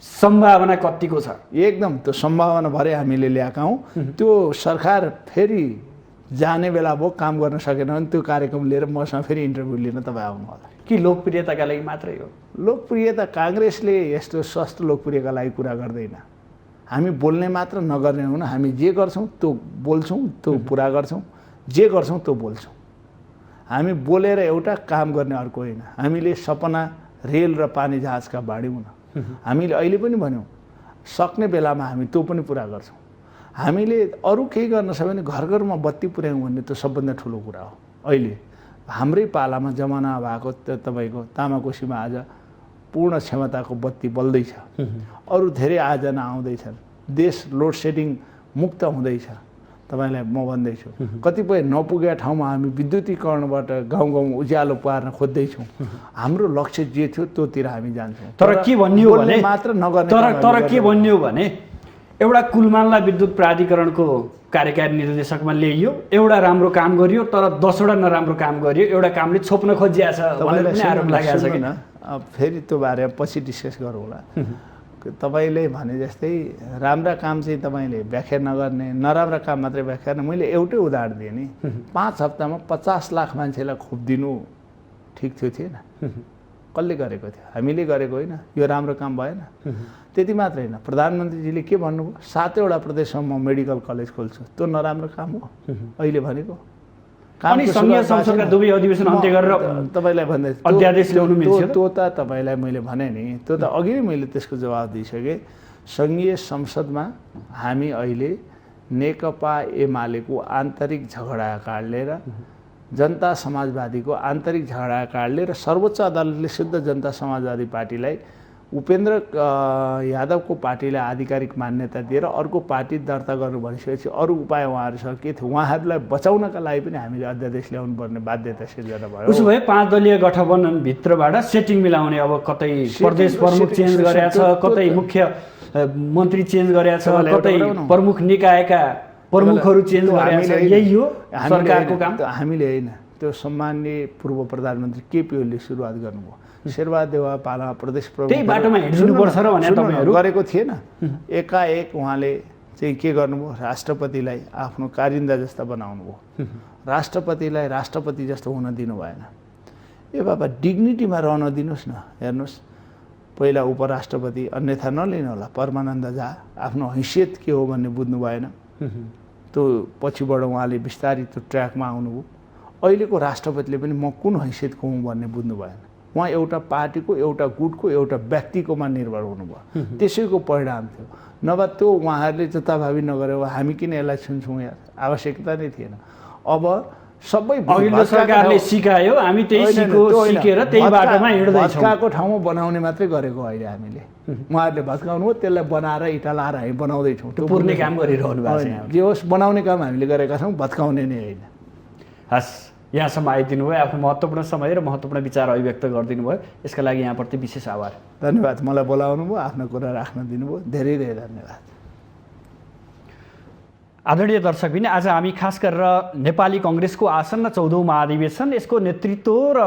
सम्भावना कतिको छ? एकदम त्यो सम्भावना भरे हामीले ल्याएका हौँ। त्यो सरकार फेरि जाने बेला भयो, काम गर्न सकेन भने त्यो कार्यक्रम लिएर मसँग फेरि इन्टरभ्यू लिन तपाईँ आउनु होला। कि लोकप्रियताका लागि मात्रै हो? लोकप्रियता काङ्ग्रेसले यस्तो सस्तो लोकप्रियका लागि कुरा गर्दैन। हामी बोल्ने मात्र नगर्ने हुन, हामी जे गर्छौँ त्यो बोल्छौँ, त्यो पुरा गर्छौँ, जे गर्छौँ त्यो बोल्छौँ। हामी बोलेर एउटा काम गर्ने अर्को होइन। हामीले सपना रेल र पानी जहाजका बाँड्यौँ न। हामीले अहिले पनि भन्यौँ सक्ने बेलामा हामी त्यो पनि पुरा गर्छौँ। हामीले अरू केही गर्न सक्यो भने घर घरमा बत्ती पुर्यायौँ भन्ने त्यो सबभन्दा ठुलो कुरा हो। अहिले हाम्रै पालामा जमाना भएको तपाईँको तामाकोसीमा आज पूर्ण क्षमताको बत्ती बल्दैछ। अरू धेरै आयोजना आउँदैछन्। देश लोड सेडिङ मुक्त हुँदैछ। तपाईँलाई म भन्दैछु कतिपय नपुगेका ठाउँमा हामी विद्युतीकरणबाट गाउँ गाउँमा उज्यालो पार्न खोज्दैछौँ। हाम्रो लक्ष्य जे थियो त्योतिर हामी जान्छौँ। तर के भन्ने हो भने मात्र नगर्ने, तर के भन्ने हो भने एउटा कुलमानला विद्युत प्राधिकरणको कार्यकारी निर्देशकमा ल्याइयो, एउटा राम्रो काम गरियो, तर 10वटा नराम्रो काम गरियो, एउटा कामले छोप्न खोजिया छ भनेर पनि आरोप लागेको छ। किन फेरि त्यो बारेमा पछि डिस्कस गरौँला। तपाईँले भने जस्तै राम्रा काम चाहिँ तपाईँले व्याख्या नगर्ने, नराम्रा काम मात्रै व्याख्या गर्ने। मैले एउटै उदाहरण दिएँ नि, 5 हप्तामा 50 लाख मान्छेलाई खोप दिनु ठिक थियो थिएन? कसले गरेको थियो? हामीले गरेको होइन? यो राम्रो काम भएन? त्यति मात्र होइन, प्रधानमन्त्रीजीले के भन्नुभयो? 7वटा प्रदेशमा म मेडिकल कलेज खोल्छु। त्यो नराम्रो काम हो अहिले भनेको? अनि संघीय संसदका दुवै अधिवेशन अन्त्य गरेर तपाईँलाई भन्दै अध्यादेश ल्याउनु मिल्छ? त्यो त तपाईँलाई मैले भने नि, त्यो त अघि नै मैले त्यसको जवाब दिइसकेँ। संघीय संसदमा हामी अहिले नेकपा एमालेको आन्तरिक झगडा कारणले र जनता समाजवादीको आन्तरिक झगडा कारणले र सर्वोच्च अदालतले शुद्ध जनता समाजवादी पार्टीलाई उपेन्द्र यादवको पार्टीलाई आधिकारिक मान्यता दिएर अर्को पार्टी दर्ता गर्नु भनिसकेपछि अरू उपाय उहाँहरूसँग के थियो? उहाँहरूलाई बचाउनका लागि पनि हामीले अध्यादेश ल्याउनु पर्ने बाध्यता सिर्जना भयो। उसो भए 5 दलीय गठबन्धनभित्रबाट सेटिङ मिलाउने, अब कतै प्रदेश प्रमुख चेन्ज गरेका छ, कतै मुख्य मन्त्री चेन्ज गरेका छ, कतै प्रमुख निकायका प्रमुखहरू चेन्ज गरेका छ, यही हो सरकारको काम? हामीले होइन, त्यो सम्माननीय पूर्व प्रधानमन्त्री केपी ओलीले सुरुवात गर्नुभयो। शेरबहादेवा पालामा प्रदेश प्रमुख त्यही बाटोमा हिँड्नुपर्छ र भने तपाईँहरू गरेको थिएन। एकाएक उहाँले चाहिँ के गर्नुभयो? राष्ट्रपतिलाई आफ्नो कारिन्दा जस्ता बनाउनु भयो। राष्ट्रपतिलाई राष्ट्रपति जस्तो हुन दिनु भएन। ए बाबा डिग्निटीमा रहन दिनुहोस् न। हेर्नुहोस्, पहिला उपराष्ट्रपति अन्यथा नलिनु होला, परमानन्द झा आफ्नो हैसियत के हो भन्ने बुझ्नु भएन। त्यो पछिबाट उहाँले बिस्तारै त्यो ट्र्याकमा आउनुभयो। अहिलेको राष्ट्रपतिले पनि म कुन हैसियतको हुँ भन्ने बुझ्नु भएन। उहाँ एउटा पार्टीको एउटा गुटको एउटा व्यक्तिकोमा निर्भर हुनुभयो त्यसैको परिणाम थियो नभए त्यो उहाँहरूले जताभावी नगरे हामी किन यसलाई छुन्छौँ यार आवश्यकता नै थिएन अब सबै अघिल्लो सरकारले सिकायो हामी त्यही सिकेर त्यही बाटोमा हिँड्दैछौँ भत्काएको ठाउँमा बनाउने मात्रै गरेको अहिले हामीले उहाँहरूले भत्काउनु हो त्यसलाई बनाएर इँटा लाएर हामी बनाउँदैछौँ त्यो पुर्ने काम गरिरहनु भएको छ जे होस् बनाउने काम हामीले गरेका छौँ भत्काउने नै होइन हस् यहाँसम्म आइदिनु भयो आफ्नो महत्त्वपूर्ण समय र महत्त्वपूर्ण विचार अभिव्यक्त गरिदिनु भयो यसका लागि यहाँप्रति विशेष आभार धन्यवाद मलाई बोलाउनु भयो आफ्नो कुरा राख्न दिनुभयो धेरै धेरै धन्यवाद आदरणीय दर्शकबिन आज हामी खास गरेर नेपाली कङ्ग्रेसको आसन्न 14औं महाधिवेशन यसको नेतृत्व र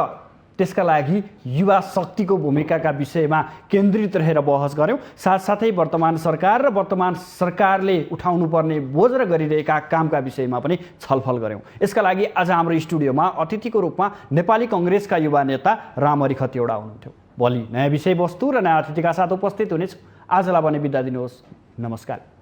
त्यसका लागि युवा शक्तिको भूमिकाका विषयमा केन्द्रित रहेर बहस गऱ्यौँ साथसाथै वर्तमान सरकार र वर्तमान सरकारले उठाउनुपर्ने बोझ र गरिरहेका कामका विषयमा पनि छलफल गऱ्यौँ यसका लागि आज हाम्रो स्टुडियोमा अतिथिको रूपमा नेपाली कङ्ग्रेसका युवा नेता रामहरि खतिवडा हुनुहुन्थ्यो भोलि नयाँ विषयवस्तु र नयाँ अतिथिका साथ उपस्थित हुनेछु आजलाई भने बिदा दिनुहोस् नमस्कार